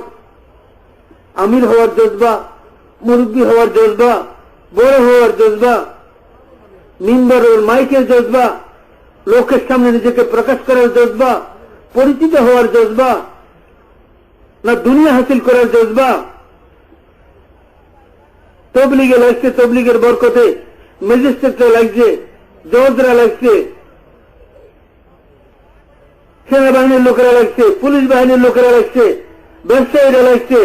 আমির হওয়ার জজবা, মুরব্বী হওয়ার জজবা, বড় হওয়ার জজবা, মিম্বরের মাইকের জজবা, লোকের সামনে নিজেকে প্রকাশ করার জজবা, পরিচিত হওয়ার জজবা, না দুনিয়া হাসিল করার জজবা? তবলিগে লাগছে, তবলিগের বরকতে ম্যাজিস্ট্রেটরা লাগছে, জজরা লাগছে, সেনাবাহিনীর লোকেরা লাগছে, পুলিশ বাহিনীর লোকেরা লাগছে, ব্যবসায়ীরা লাগছে,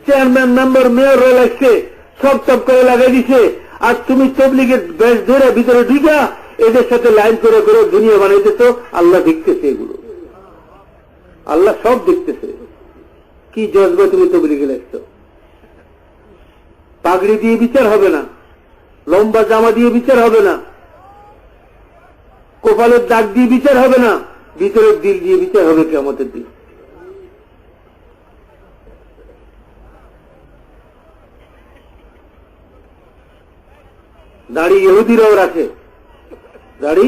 চেয়ারম্যান, মেম্বার, মেয়ররা লাগছে, সব সব করে লাগাই দিছে। আর তুমি তবলিগের ব্যাস ধরে ভিতরে ঢুকা এদের সাথে লাইন করে করে দুনিয়া বানাইতেছ। আল্লাহ দেখতেছে, এগুলো আল্লাহ সব দেখতেছে। কি জজবা তুমি তবলিগে লাগছো? পাগড়ি দিয়ে বিচার হবে না, লম্বা জামা দিয়ে বিচার হবে না, কপালের দাগ দিয়ে বিচার হবে না, ভিতরের দিল দিয়ে বিচার হবে কিয়ামতের দিন। দাড়ি ইহুদিরাও রাখে, দাড়ি,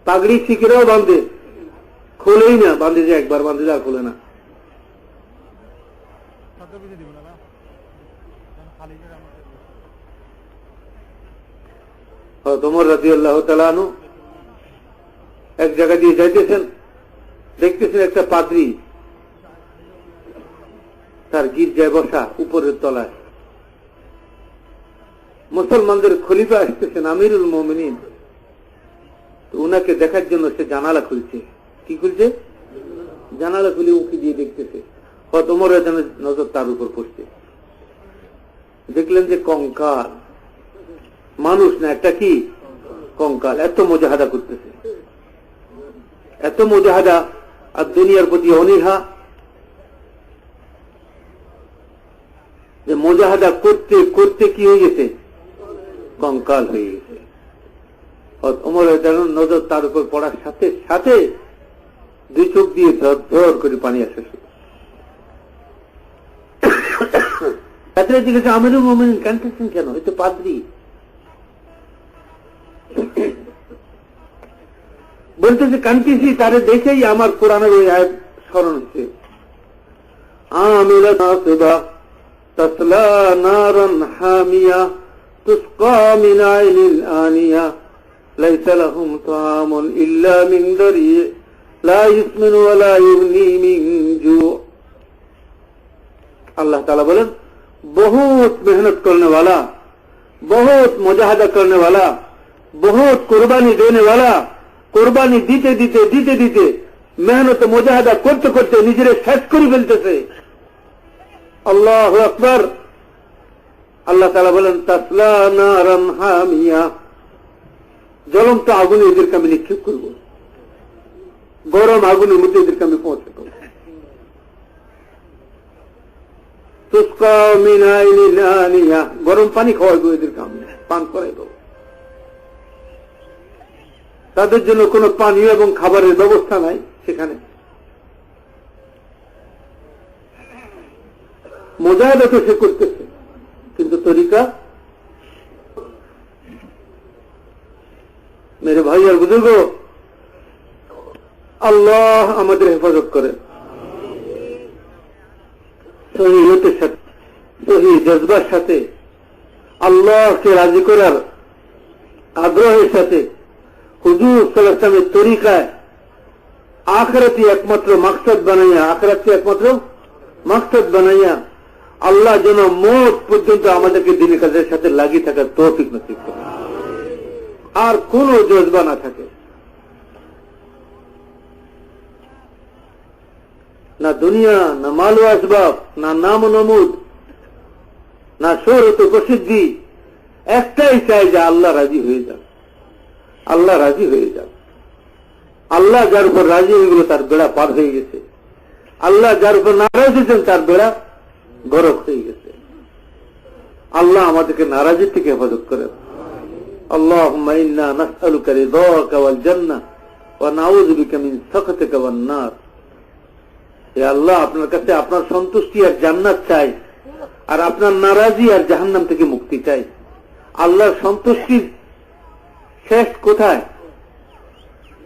পাগড়ি শিখেরাও বাঁধে, খোলেই না, বাঁধে যে একবার বাঁধে আর খোলে না। ওমর রাদিয়াল্লাহু তাআলা আনহু এক জায়গা দিয়ে যাইতেছেন, দেখতেছেন একটা পাদ্রী তার গির্জায় বসা উপরের তলায়, মুসলমানদের খলিফা আসতেছেন, আমিরুল মুমিনিন। তো উনাকে দেখার জন্য সে জানালা খুলছে। কি খুলছে? জানালা খুলে উঁকি দিয়ে দেখতেছে। ওমর নজর তার উপর পড়ছে, দেখলেন যে কঙ্কাল, মানুষ না, একটা কি কঙ্কাল। এত মুজাহাদা করতেছে, এত মুজাহাদা, আর দুনিয়ার প্রতি অনীহা, যে মুজাহাদা করতে করতে কি হয়ে গেছে, কঙ্কাল হয়ে গেছে। ওমর নজর তার উপর পড়ার সাথে সাথে দুই চোখ দিয়ে ধর ধর করে পানি আসে। জিজ্ঞাসা, আমিরুল মুমিনিন কাঁদতেছেন কেন? এই তো পাদ্রী। বলতেছে কাঁদতেছি তারে দেখেই আমার কোরআনের ওই আয়াত স্মরণ হচ্ছে, আমিলা নাসিবা তাসলা নারান হামিয়া তুসকা মিন আইনিন আনিয়া লাইসা লাহুম তাআমুন ইল্লা মিন দারি লা ইসমিনু ওয়া লা ইগনি মিন জু। আল্লাহ তাআলা বলেন, बहुत मेहनत करने वाला, बहुत मुजाहिदा करने वाला, बहुत कुर्बानी देने वाला, कुर्बानी दीते दीते दीते दीते मेहनत मुजाहिदा करते करते निजे शेष कर फेलते। अल्लाहु আকবার। আল্লাহ তাআলা বলেন, তাসলা নারান হামিয়া, জ্বলন্ত আগুনে এদেরকে আমি নিক্ষেপ করব, গরম আগুনের মধ্যে এদেরকে আমি পৌঁছে দেব। গরম পানি খাওয়াইবো, এদেরকে আমি পান করাইব। তাদের জন্য কোনো পানীয় এবং খাবারের ব্যবস্থা নাই সেখানে। মুজাহিদা তো সে করতেছে, কিন্তু তরিকা। মেরে ভাই আর বুজুর্গ, আল্লাহ আমাদের হেফাজত করেন। সহিয়তের সাথে, সহি জজবার সাথে আল্লাহকে রাজি করার আগ্রহের সাথে হুজুর সাল্লাল্লাহু আলাইহি ওয়াসাল্লামের তরিকায় আখিরাতই একমাত্র মাকসাদ বানাইয়া, আখিরাতকে একমাত্র মাকসাদ বানাইয়া আল্লাহ যেন মওত পর্যন্ত আমাদেরকে দিনের কাজের সাথে লাগিয়ে থাকার তৌফিক নসিব করেন, আর কোন জজবা না থাকে, না দুনিয়া, না মাল আসবাব, না নাম নমুদ, না শোহরত প্রসিদ্ধি। একটাই চাই যে আল্লাহ রাজি হয়ে যান, আল্লাহ রাজি হয়ে যান। আল্লাহ যার উপর রাজি হয়ে গেল তার বেড়া পার হয়ে গেছে, আল্লাহ যার উপর নারাজ হয়েছেন তার বেড়া গরক হয়ে গেছে। আল্লাহ আমাদেরকে নারাজির থেকে হেফাজত করেন। আল্লাহুম্মা ইন্না নাসআলুকা রিদাকা ওয়াল জান্নাহ ওয়া নাউযু বিকা মিন সাখাতিকা ওয়ান নার। হে আল্লাহ, আপনার কাছে আপনার সন্তুষ্টি আর জান্নাত চাই, আর আপনার নারাজি আর জাহান্নাম থেকে মুক্তি চাই। আল্লাহর সন্তুষ্টির শেষ কোথায়?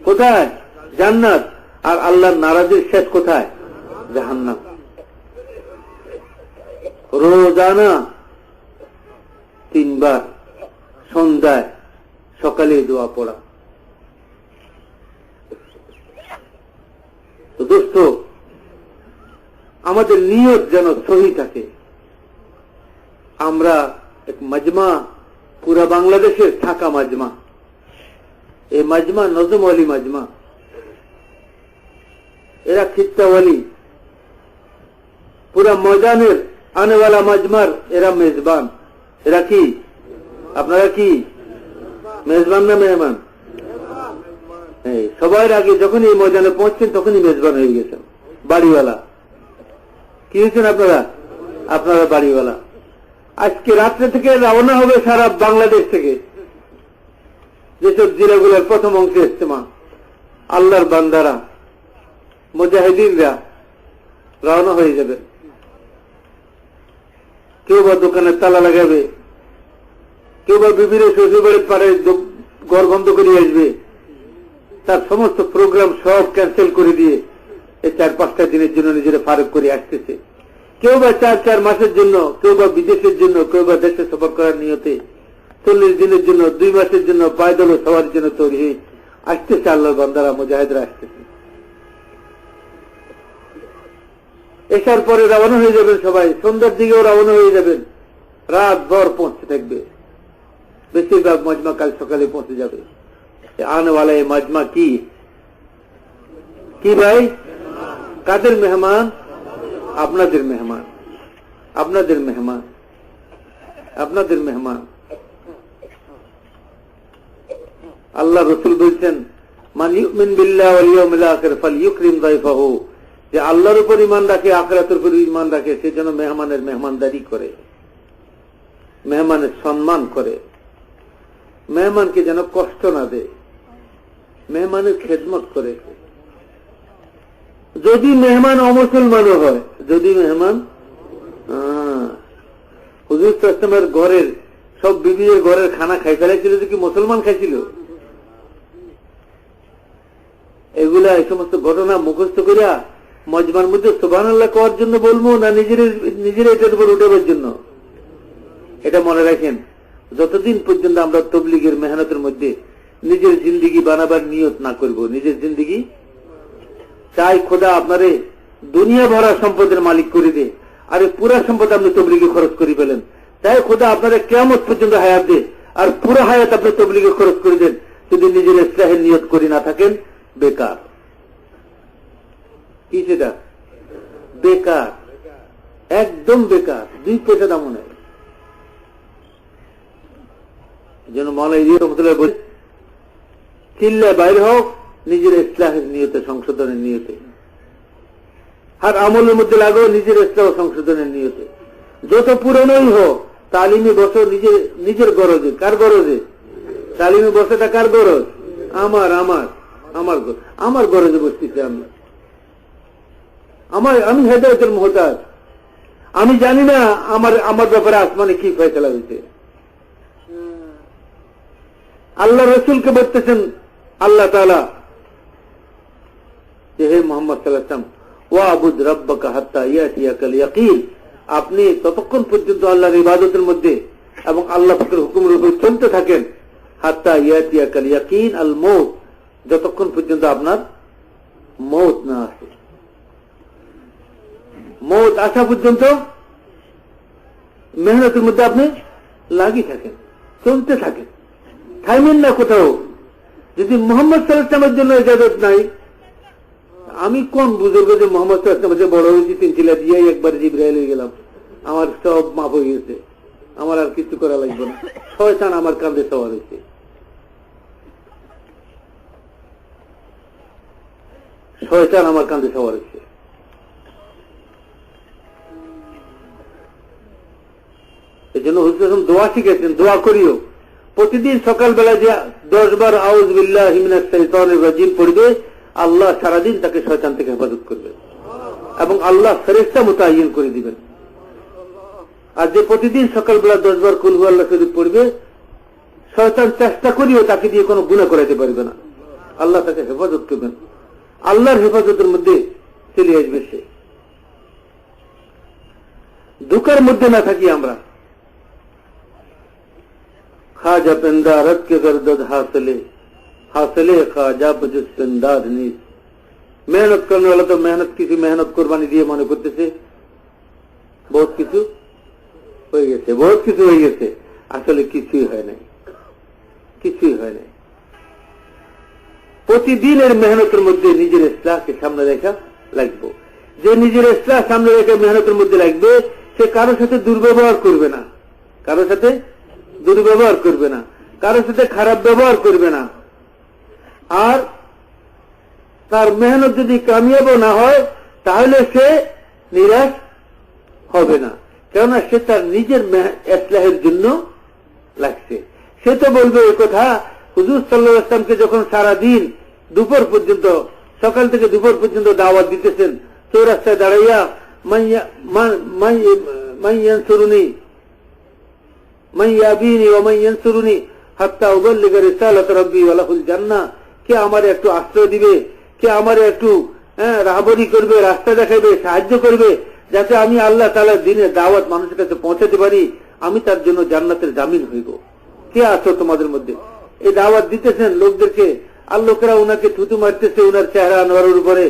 কোথায়? জান্নাত। আর আল্লাহর নারাজির শেষ কোথায়? জাহান্নাম। রোজানা 3 বার সন্ধ্যায় সকালে দোয়া পড়া। তো দোস্ত, আমাদের নিয়ত যেন সহি থাকে। আমরা এক মাজমা, পুরা বাংলাদেশের থাকা মাজমা, এই মাজমা নজম ওয়ালি মাজমা, এরা খিত্তাওয়ালি, পুরা ময়দানের আনেওয়ালা মাজমার এরা মেজবান। এরা কি? আপনারা কি মেজবান না মেহমান? সবার আগে যখন এই ময়দানে পৌঁছছেন তখনই মেজবান হয়ে গেছেন, বাড়িওয়ালা। কি হয়েছেন আপনারা? আপনারা বাড়িওয়ালা। আজকে রাত্রে থেকে রওনা হবে সারা বাংলাদেশ থেকে, যেসব জেলাগুলোর প্রথম অংশে ইজতেমা, আল্লাহর বান্দারা, মুজাহিদিনরা রওনা হয়ে যাবে। কেউ বা দোকানে তালা লাগাবে, কেউ বা বিবির শ্বশুরবাড়ির পাড়ে ঘর বন্ধ করে আসবে, তার সমস্ত প্রোগ্রাম সব ক্যান্সেল করে দিয়ে এই 4-5টা দিনের জন্য নিজেরা ফারুক করে আসতেছে। কেউ বা 4 মাসের জন্য, কেউ বা বিদেশের জন্য, কেউ বা দেশে সফর করার নিয়তে 40 দিনের জন্য, 2 মাসের জন্য পায়দল সবার জন্য তৈরি হয়ে আসতেছে। আল্লাহর বান্দারা, মুজাহিদরা আসতেছে। এসার পরে রওনা হয়ে যাবেন সবাই, সন্ধ্যার দিকেও রওনা হয়ে যাবেন, রাত ভর পৌঁছে থাকবে। বেশিরভাগ মজমা কাল সকালে পৌঁছে যাবে। আনেওয়ালা এই মজমা কি? কি ভাই? কাদের মেহমান? আপনাদের মেহমান, আপনাদের মেহমান, আপনাদের মেহমান। আল্লাহ রসুল বলছেন, মান ইউমিন বিল্লাহি ওয়াল ইয়াউমিল আখির ফালইউকরিম যায়ফাহু, যে আল্লাহর উপর ঈমান রাখে, আখিরাতের উপর ঈমান রাখে, সে যেন মেহমানের মেহমানদারি করে, মেহমানের সম্মান করে, মেহমানকে যেন কষ্ট না দেয়, মেহমানের খেদমত করে। যদি মেহমান অমুসলমানও হয়, যদি মেহমান, হুজুর সাল্লাল্লাহু আলাইহি ওয়াসাল্লামের ঘরের সব বিবির ঘরের খানা খাই ফেলেছিল, যে কি মুসলমান খাইছিল? এগুলা, এই সমস্ত ঘটনা মুখস্থ করিয়া মজমার মধ্যে সুবহানাল্লাহ করার জন্য বলবো, না নিজের এটার উপর উঠাবার জন্য? এটা মনে রাখেন, যতদিন পর্যন্ত আমরা তবলিগের মেহনতের মধ্যে নিজের জিন্দিগি বানাবার নিয়ত না করব, নিজের জিন্দিগি চাই খোদা আপনারে দুনিয়া ভরা সম্পদের মালিক করে দে, আর পুরা সম্পদ আপনি তবলিগে খরচ করে ফেলেন। তাই খোদা আপনারা কিয়ামত পর্যন্ত হায়াত দে, আর পুরো হায়াত আপনি তবলিগে খরচ করে দেন। যদি নিজের ইসলাহের নিয়ত করে না থাকেন, বেকার। কি সেটা? বেকার, একদম বেকার, 2 পয়সা দাম নেই। যেন মাওলানা ইলিয়াস রহমাতুল্লাহ বলে, চিল্লায় বাইরে হোক নিজের ইসলাহের নিয়তে, সংশোধনের নিয়তে, আর আমলের মধ্যে লাগো নিজের ইসলাহ সংশোধনের নিয়তে। যত পুরনোই হোক, তালিমে বসো নিজের গরজে। কার গরজে? তালিমে বসাটা কার গরজ? আমার গরজে বসতেছি আমি হেদায়েতের মুহতাজ। আমি জানি না আমার ব্যাপারে আসমানে কি ফয়সালা হয়েছে। আল্লাহ রসুলকে বলতেছেন আল্লাহ তাআলা, যে হে মুহাম্মদ সাল্লাল্লাহু আলাইহি ওয়াসাল্লাম, ওয়াবুদ রাব্বাকা হাত্তা ইয়াতিয়াকাল ইয়াকিন, আপনি ততক্ষণ পর্যন্ত আল্লাহর ইবাদতের মধ্যে এবং আল্লাহ পাকের হুকুমের উপর চলতে থাকেন হাত্তা ইয়াতিয়াকাল ইয়াকিন আল মউত, যতক্ষণ পর্যন্ত আপনার মউত না আসে। মউত আসা পর্যন্ত মেহনতের মধ্যে আপনি লাগিয়ে থাকেন, চলতে থাকেন, থাইমেন না কোথাও। যদি মোহাম্মদ সাল্লাল্লাহু আলাইহি ওয়াসাল্লামের জন্য ইজাজত নাই, আমি কোন বুজুর্গ যে মোহাম্মদ সাল্লাল্লাহু আলাইহি ওয়াসাল্লাম বড় হয়েছি, 3 চিলা দিয়ে একবার জিবরাইল হয়ে গেলাম, আমার সব মাফ হয়ে গেছে, আমার আর কিছু করা লাগবে না, শয়তান আমার কাঁধে সওয়ার হয়েছে। শয়তান আমার কাঁধে সওয়ার হয়েছে। এই জন্য হুজুর দোয়া শিখেছেন, দোয়া করিও। প্রতিদিন সকালবেলা যে 10 বার আউযু বিল্লাহি মিনাশ শাইতানির রাজিম পড়বে, আল্লাহ সারাদিন তাকে শয়তান থেকে হেফাজত করবে এবং আল্লাহ ফেরেশতা মুতায়িন করে দিবেন। আর যে প্রতিদিন সকালবেলা 10 বার কুল হুয়াল্লাহ শরীফ পড়বে, শয়তান চেষ্টা করিও তাকে দিয়ে কোনো গুনাহ করাতে পারবে না, আল্লাহ তাকে হেফাজত করবেন। আল্লাহর হেফাজতের মধ্যে চলে আসবে সে। দুঃখের মধ্যে না থাকি আমরা। খাজা পেন্দারত কে গর্দদ হাসলে হাসলে খাজা বজস পেন্দার নিস। মেহনত করনে वाला তো মেহনত কোরবানি দিয়ে মনে করতেছে বহুত কিছু হয়ে গেছে, বহুত কিছু হয়ে গেছে। আসলে কিছুই হয় নাই, কিছুই হয় নাই। প্রতিদিনের মেহনতের মধ্যে নিজের ইসলাহকে সামনে রেখা লাগবে। যে নিজের ইসলাহ সামনে রেখে মেহনতের মধ্যে লাগবে, সে কারোর সাথে দুর্ব্যবহার করবে না, কারোর সাথে দুর্ব্যবহার করবে না, কারোর সাথে খারাপ ব্যবহার করবে না। আর তার মেহনত যদি কামিয়াবও না হয়, তাহলে সে নিরাশ হবে না, কেননা সে তার নিজের ইসলাহের জন্য লাগছে। সে তো বলবে এই কথা, হুজুর সাল্লাল্লাহু আলাইহি ওয়াসাল্লামকে যখন সারাদিন দুপুর পর্যন্ত, সকাল থেকে দুপুর পর্যন্ত দাওয়াত দিতেছেন, চৌরাস্তায় দাঁড়াইয়া মান ইয়ানসুরুনি মান ইয়াবিনি ওয়া মান ইয়ানসুরুনি হাত্তা উবাল্লিগা রিসালাত রাব্বি ওয়া লাহুল জান্নাহ। কে আমারে একটু আশ্রয় দিবে, কে আমারে একটু রাহবরি করবে, রাস্তা দেখাবে, সাহায্য করবে, যাতে আমি আল্লাহ তাআলার দ্বীনের দাওয়াত মানুষের কাছে পৌঁছাতে পারি, আমি তার জন্য জান্নাতের জামিন হইব। কে আছো তোমাদের মধ্যে? এই দাওয়াত দিতেছেন লোকদেরকে, আর লোকেরা উনাকে থুতু মারতেছে, উনার চেহারা আনোয়ারের উপরে,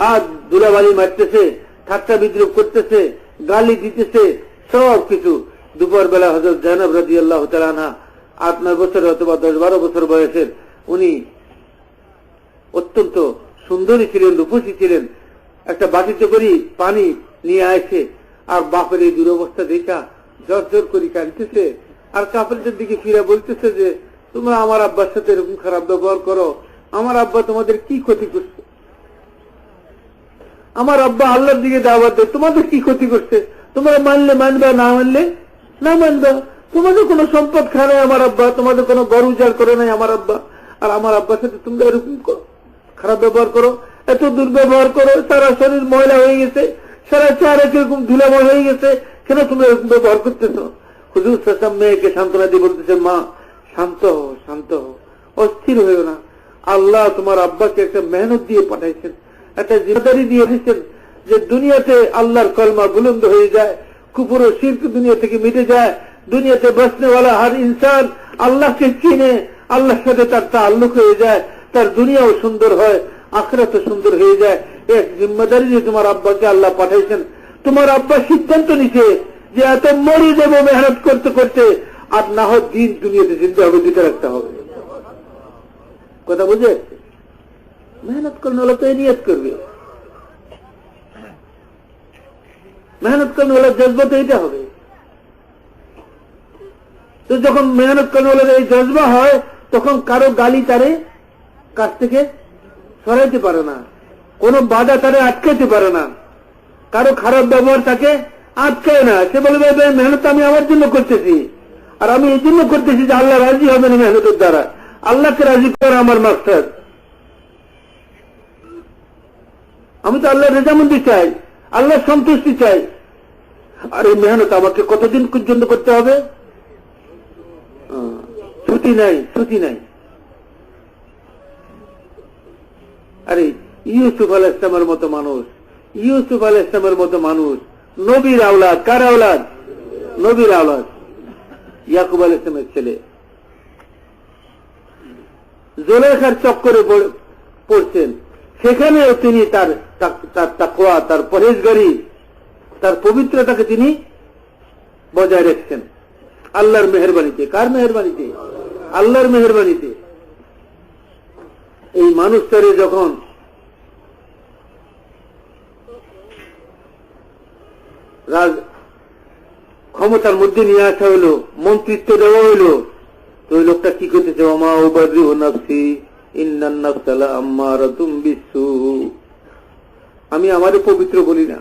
আর ধুলাবালি মারতেছে, ঠাট্টা বিদ্রুপ করতেছে, গালি দিতেছে, সব কিছু। দুপুর বেলা হযরত জায়নব রাদিয়াল্লাহু তাআলা আনহা 8-9 বছর অথবা 10-12 বছর বয়সের, উনি অত্যন্ত সুন্দরী ছিলেন, রূপসী ছিলেন। একটা বাটিতে করে পানি নিয়ে আসে, আর বাপের এই দুরবস্থা দেখা জোর জোর করে কাঁদতেছে, আর কাপড়দের দিকে ফিরে বলতেছে যে তোমরা আমার আব্বার সাথে এরকম খারাপ ব্যবহার করো, আমার আব্বা তোমাদের কি ক্ষতি করছে? আমার আব্বা আল্লাহর দিকে দাওয়াত দেয়, তোমাদের কি ক্ষতি করছে? তোমরা মানলে মানবা, না মানলে না মানবা। তোমাদের কোনো সম্পদ খায় নাই আমার আব্বা, তোমাদের কোনো গরু উজাড় করে নাই আমার আব্বা, আর আমার আব্বার সাথে তোমরা এরকম খারাপ ব্যবহার করো, এত দুর্ব্যবহার করো, সারা শরীর ময়লা হয়ে গেছে, সারা চেহারা কিরকম ধুলাময় হয়ে গেছে, কেন তোমরা এরকম ব্যবহার করতেছো? হুজুর সাল্লাল্লাহু আলাইহি ওয়াসাল্লাম মেয়েকে সান্ত্বনা দিয়ে বলতেছে, মা শান্ত হও, শান্ত হও, অস্থির হয়েও না। আল্লাহ তোমার আব্বাকে একটা মেহনত দিয়ে পাঠাইছেন, একটা জিম্মেদারি দিয়ে দিয়েছেন, যে দুনিয়াতে আল্লাহর কলমা বুলন্দ হয়ে যায়, কুফর ও শিরক দুনিয়া থেকে মিটে যায়, দুনিয়াতে বসনে वाला हर इंसान আল্লাহকে চিনে, আল্লাহর সাথে তার তাআল্লুক হয়ে যায়, তার দুনিয়াও সুন্দর হয়, আখিরাতও সুন্দর হয়ে যায়। এক জিম্মেদারি দিয়ে তোমার আব্বাকে আল্লাহ পাঠাইছেন। তোমার আব্বা সিদ্ধান্ত নিছে যে এত মরে যাব মেহনত করতে করতে, আর না হয় দিন দুনিয়াতে জিন্দা হবে, দিতে রাখতে হবে। কথা বুঝে? মেহনত করনে वाला তো এই নিয়ত করবে, মেহনত করনে वाला জজবা তো এইটা হবে। তো যখন মেহনত করনে वाला এই জজবা হয়, তখন কারো গালি তারে কাছ থেকে সরাইতে পারে না, কোনো বাধা তারে আটকাইতে পারে না, কারো খারাপ ব্যবহার তাকে আটকায় না। সে বলবে মেহনত আমি আমার জন্য করতেছি, আর আমি এই জন্য করতেছি যে আল্লাহ রাজি হবেন মেহনতের দ্বারা, আল্লাহকে রাজি করা আমার মাকসাদ। আমি তো আল্লাহর রেজামন্দি চাই, আল্লাহর সন্তুষ্টি চাই। আর এই মেহনত আমাকে কতদিন পর্যন্ত করতে হবে? ছুটি নাই, ছুটি নাই। আরে ইউসুফ আলাইহিস সালামের মতো মানুষ, ইউসুফ আলাইহিস সালামের মতো মানুষ, নবীর আওলাদ। কার আওলাদ? নবীর আওলাদ, ইয়াকুব আলাইহিস সালামের ছেলে। জুলাইখার চক্করে পড়ছেন, সেখানেও তিনি তার তাকওয়া, তার পরহেজগারি, তার পবিত্রতাকে তিনি বজায় রেখেছেন আল্লাহর মেহেরবানিতে। কার মেহেরবানিতে? আল্লাহর মেহেরবানিতে। এই মানুষটারে যখন ক্ষমতার মধ্যে নিয়ে আসা হইল, মন্ত্রিত্ব দেওয়া হইল, তো ওই লোকটা কি করতেছে? ওমা উবাররিউ নাফসি ইন্নান নাফসা লাআম্মারাতুম বিসসু। আমি আমারে পবিত্র বলি না,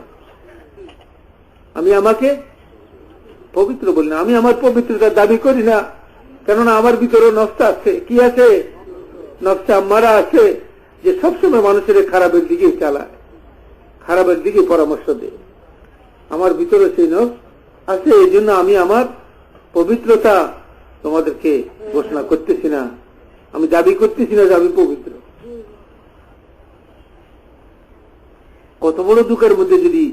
আমি আমাকে পবিত্র বলি না, আমি আমার পবিত্রতার দাবি করি না, কেননা আমার ভিতরে নফস আছে। কি আছে? নফসে আম্মারা আছে, যে সবসময় মানুষের খারাপের দিকে চালায়, খারাপের দিকে পরামর্শ দেয়। আমার ভিতরে সেই নফস আছে, এই জন্য আমি আমার পবিত্রতা তোমাদেরকে ঘোষণা করতেছি না, আমি দাবি করতেছি না যে আমি পবিত্র। কত বড় দুঃখের মধ্যে যদি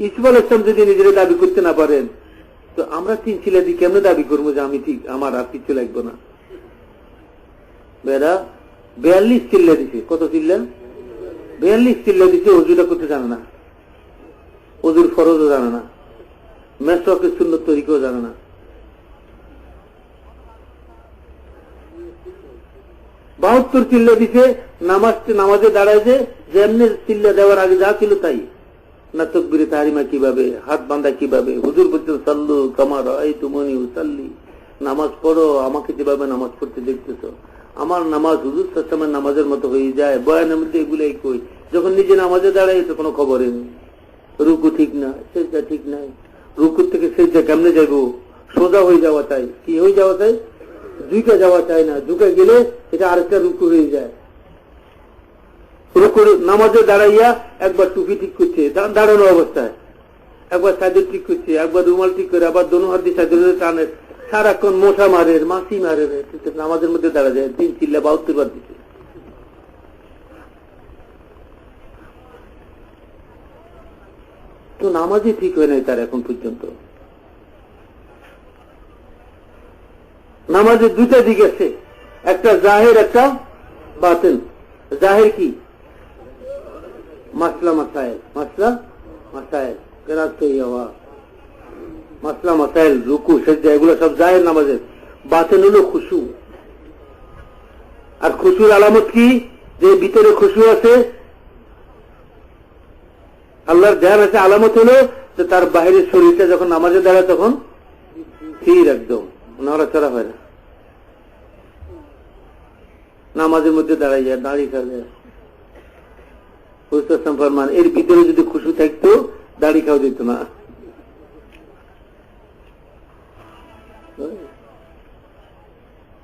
ইসমাইল আলাইহিস সালাম যদি নিজেরা দাবি করতে না পারেন, তো আমরা 3 ছেলে দিয়ে কেমনে দাবি করবো যে আমি ঠিক, আমার আর কিছু লাগবে না? বেড়া 42 চিল্লা দিছে। কত চিল্লা? 42 চিল্লা দিছে। অজুটা করতে জানে না, অজুর ফরজও জানে না, মেসওয়াকের সুন্নত তরিকাও জানে না। 72 চিল্লা দিছে। নামাজে দাঁড়াইছে, যেমনি চিল্লা দেওয়ার আগে যা ছিল তাই, না তাকবীরে তাহরিমা কিভাবে, হাত বাঁধা কিভাবে, হুজুর বলছেন সাল্লু কামা রাআইতুমুনি উসাল্লি, নামাজ পড়ো আমাকে যেভাবে নামাজ পড়তে দেখতেছো, আমার নামাজ হুজুর সাল্লাল্লাহু আলাইহি ওয়াসাল্লামের নামাজের মতো হয়ে যায়। বয়ানের মধ্যে এগুলাই কই, যখন নিজে নামাজে দাঁড়াই তো কোনো খবরই নেই। রুকু ঠিক না, সেজদা ঠিক নাই, রুকু থেকে সেজদা কেমনে যাবো? সোজা হয়ে যাওয়া চাই। কি হয়ে যাওয়া চাই? দুইটা যাওয়া চাই না, ঝুঁকে গেলে এটা আরেকটা রুকু হয়ে যায়। রুকু নামাজে দাঁড়াইয়া একবার টুপি ঠিক করছে দাঁড়ানো অবস্থায়, একবার চাদর ঠিক করছে, একবার রুমাল ঠিক করে, আবার দোনো হাত দিয়ে চাদর টানে, সারাক্ষণ মশা মারে, মাছি মারে, নামাজের মধ্যে দাঁড়া যায়। 3 চিল্লা 72 বার দিচ্ছে। তো নামাজই ঠিক হয় নাই তার এখন পর্যন্ত। নামাজের 2টা দিক আছে, একটা জাহির, একটা বাতিন। জাহির কি? মাসলা মাসাইল, মাসলা মাসাইল, কেরাত হওয়া, মাসলা মাসাইল, রুকু, সেজদা, এগুলো সব জাহির নামাজের। বাতিন হলো খুশু। আর খুশুর আলামত কি? যে ভিতরে খুশু আছে, আল্লাহর ধ্যান আছে। আলামত হলো যে তার বাহিরের শরীরটা যখন নামাজে দাঁড়ায় তখন স্থির, একদম নড়াচড়া হয় না। নামাজের মধ্যে দাঁড়াই যায়, দাঁড়িয়ে খাবে। ফরমান এর ভিতরে যদি খুশু থাকতো দাড়ি খাওয়া যেত না।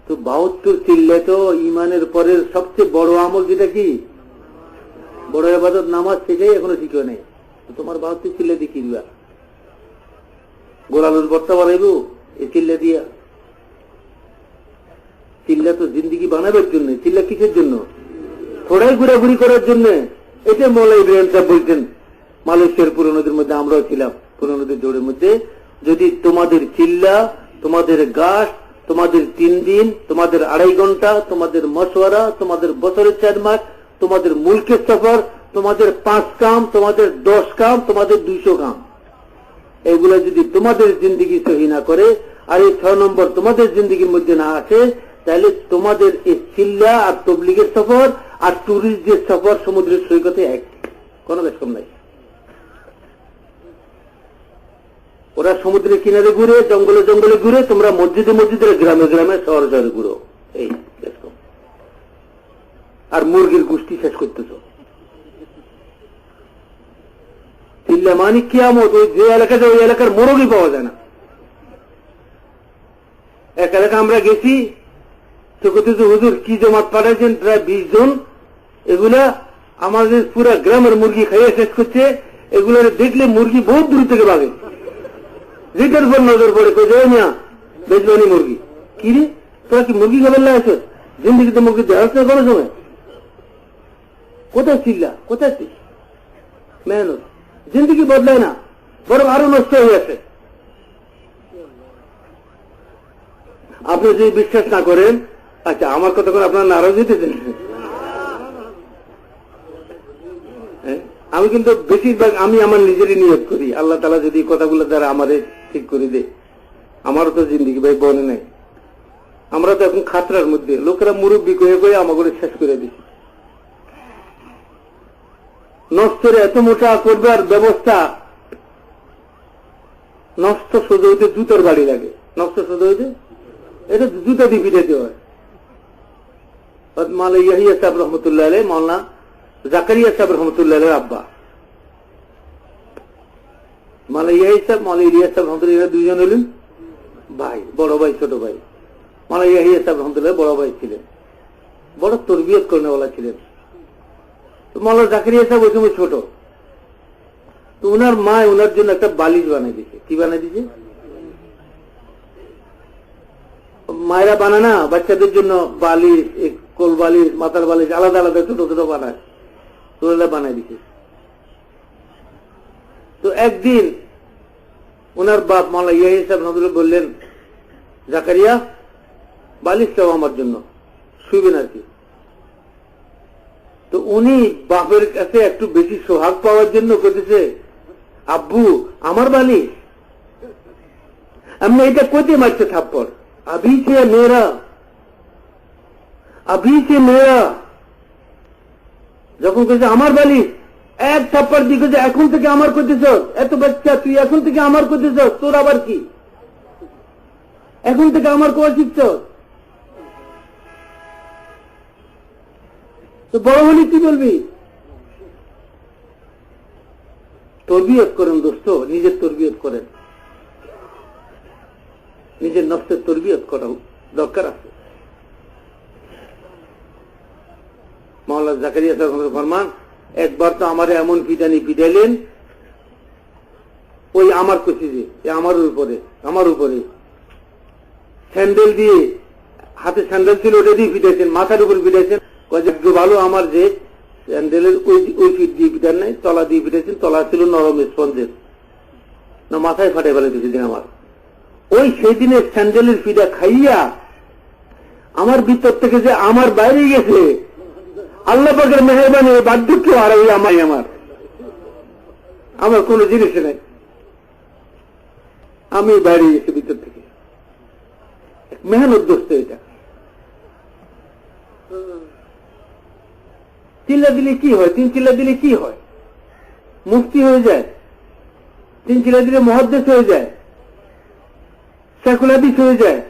তো 72 চিল্লে তো ইমানের পরের সবচেয়ে বড় আমল যেটা কি? বড় ইবাদত নামাজ, সেটাই এখনো ঠিক হয় নাই। তোমার 72 চিল্লে দিয়ে কি দিবা? গোলালুর বর্তা বানাইব এই চিল্লে দিয়া? চিল্লা তো জিন্দিগি বানাবার জন্য। চিল্লা কিসের জন্য? থোড়াই ঘোরাঘুরি করার জন্য। এটা মৌলাই ইব্রাহিম সাহেব বলছেন মালয়েশিয়ার পুরোনোদের মধ্যে, আমরাও ছিলাম পুরোনোদের জোরের মধ্যে, যদি তোমাদের চিল্লা, তোমাদের গাছ, তোমাদের 3 দিন, তোমাদের 2.5 ঘন্টা, তোমাদের মশওয়ারা, তোমাদের বছরের 4 মাস, তোমাদের মুলকের সফর, তোমাদের 5 কাম, তোমাদের 10 কাম, তোমাদের 200 কাম, এগুলো যদি তোমাদের জিন্দিগি সহি না করে, আর এই 6 নম্বর তোমাদের জিন্দিগির মধ্যে না আসে, তাহলে তোমাদের এই চিল্লা আর তবলিগের সফর আর টুরিস্টদের সফর সমুদ্রের সৈকতে এক, কোনো বেশ কম নাই। ওরা সমুদ্রের কিনারে ঘুরে, জঙ্গলে জঙ্গলে ঘুরে, তোমরা মসজিদে মসজিদে, গ্রামে গ্রামে, শহরে শহরে ঘুরো, এই বেশ কম। আর মুরগির গোষ্ঠী শেষ করতেছ। চিল্লা মানে কিয়ামত। ওই যে এলাকাতে, ওই এলাকার মোরগই পাওয়া যায় না। এক এলাকা আমরা গেছি, হুজুর কি জমাত পাঠাইছেন, প্রায় 20 জন। এগুলা আমাদের পুরা গ্রামের মুরগি খাইয়ে শেষ করছে। এগুলো দেখলে মুরগি বহুত দূর থেকে ভাগে, যেটার উপর নজর পড়ে কোথায় না বেজবানি মুরগি। কি রে, তোরা কি মুরগি খাবার লাগছে? জিন্দিগিতে মুরগি দেওয়া হচ্ছে কোনো সময়? কোথায় চিল্লা, কোথায় মেহনত? জিন্দিগি বদলায় না, বরং আরো নষ্ট হয়ে আছে। আপনি যদি বিশ্বাস না করেন, আচ্ছা, আমার কথা করে আপনার নারাজ হইতেছেন? আমি কিন্তু বেশিরভাগ আমি আমার নিজেরই নিয়োগ করি, আল্লাহ তাআলা যদি কথাগুলো দ্বারা আমাদের ঠিক করে দেয়। আমারও তো জিন্দিগি ভাই বনে নাই, আমরা তো এখন খাতরার মধ্যে, লোকেরা মুরব্বী কয়ে কয়ে আমাকে শেষ করে দিচ্ছে। নষ্টরে এত মোটা করবার ব্যবস্থা, নষ্ট সোজা হইতে জুতোর বাড়ি লাগে, নষ্ট সোজা হইতে এটা জুতা দিয়ে পিটাইতে হয়। মাওলানা ইয়াহিয়া সাহেব রহমতুল্লাহ আলাইহি, মাওলানা জাকারিয়া সাহেব রহমতুল্লাহ আলাইহির আব্বা। মাওলানা ইয়াহিয়া সাহেব, মাওলানা ইলিয়াস সাহেব রহমতুল্লাহ দুইজন হলেন ভাই, বড় ভাই ছোট ভাই। মাওলানা ইয়াহিয়া সাহেব রহমতুল্লাহ বড় ভাই ছিলেন, বড় তরবিয়ত করেনেওয়ালা ছিলেন। মাওলানা জাকারিয়া সাহেব ওই সময় ছোট, তো উনার মা উনার জন্য একটা বালিশ বানাই দিছে। কি বানাই দিছে? মায়েরা বানায় না বাচ্চাদের জন্য বালিশ, কোল বালিশ, মাথার বালিশ আলাদা আলাদা ছোট ছোট বানায়, তো বানাই দিছে। তো একদিন ওনার বাপ মাওলানা ইয়াহিয়া সাহেব রহমতুল্লাহ বললেন, জাকারিয়া বালিশ চাও আমার জন্য, শুইবেন আর কি। তো উনি বাপের কাছে একটু বেশি সোহাগ পাওয়ার জন্য করতেছে, আব্বু আমার বালিশ। আমি এটা কোথায় মারছে থাপ্পড়, আভি সে মেয়েরা, আভি সে মেয়েরা। যখন কেছে আমার বালিশ, এক থাপ্পড় দিকে যে এখন থেকে আমার করতেছ, এত বাচ্চা তুই এখন থেকে আমার করতেছ, তোর আবার কি, এখন থেকে আমার কোয়া শিখছ। তো বড় হলে কি বলবি? তরবিয়ত করেন দোস্ত, নিজের তরবিয়ত করেন, নিজের নফসের তরবিয়ত করা দরকার আছে। মাওলানা জাকারিয়া সাহেব ফরমান, একবার তো আমারে এমন পিটানি পিটাইলেন, ওই আমার কচি যে আমার উপরে স্যান্ডেল দিয়ে, হাতে স্যান্ডেল ছিল ওটা দিয়ে পিটাইছেন, মাথার উপর পিটাইছেন। ভালো আমার যে স্যান্ডেলের ওই ফিট দিয়ে পিটার নাই, তলা দিয়ে পিটাইছেন, তলা ছিল নরম স্পঞ্জের, না মাথায় ফাটে ফেলে দিয়েছেন আমার। ওই সেই দিনের স্যান্ডেলের ফিটা খাইয়া আমার ভিতর থেকে যে আমার বাইরে গেছে, আল্লাহ পাকের মেহেরবানি, বার্ধক্য আর ওই আমার কোন জিনিস নাই, আমি বাইরে গেছি ভিতর থেকে। মেহনত দোস্ত এটা। চিল্লা দিলে কি হয়? 3 চিল্লা দিলে কি হয়? মুফতি হয়ে যায়। 3 চিল্লা দিলে মুহাদ্দিস হয়ে যায়, শাইখুল হাদিস হয়ে যায়।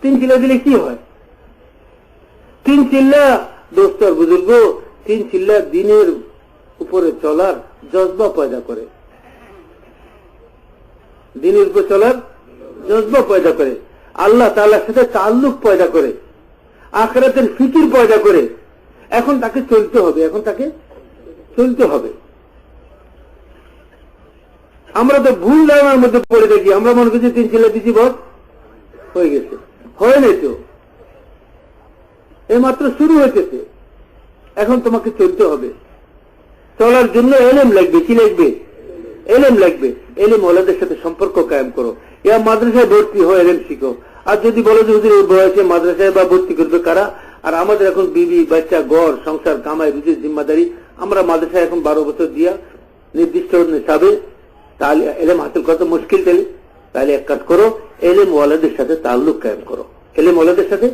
3 চিল্লা দিলে কি হয়? 3 চিল্লা দোস্ত আর বুজুর্গ, 3 চিল্লা দিনের উপরে চলার জজবা পয়দা করে, দিনের উপর চলার জজবা পয়দা করে, আল্লাহ তাআলার সাথে তাল্লুক পয়দা করে, আখিরাতের ফিকির পয়দা করে। এখন তাকে চলতে হবে, এখন তাকে চলতে হবে। আমরা তো ভুল ধারণার মধ্যে পড়ে দেখি, আমরা মনে করছি 3 চিল্লা দিচ্ছি বস হয়ে গেছে, হয় নাই তো, এই মাত্র শুরু হয়েছে। এখন তোমাকে চলতে হবে, চলার জন্য এলেম লাগবে। কি লাগবে? এলেম লাগবে। এলেম ওলাদের সাথে সম্পর্ক কায়েম করো, ইয়া মাদ্রাসায় ভর্তি হয়ে এলেম শিখো। আর যদি বলো যে হুজুর এই বয়সে মাদ্রাসায় বা ভর্তি করবে কারা, আর আমাদের এখন বিবি বাচ্চা ঘর সংসার কামাই রুজির জিম্মাদারি, আমরা মাদ্রাসায় এখন 12 বছর দিয়া নির্দিষ্ট নিসাবে তাহলে এলেম হাসিল করা তো মুশকিল। তাহলে এক কাজ করো, এলেম ওয়ালাদের সাথে তাল্লুক কায়েম করো, এলেম ওয়ালাদের সাথে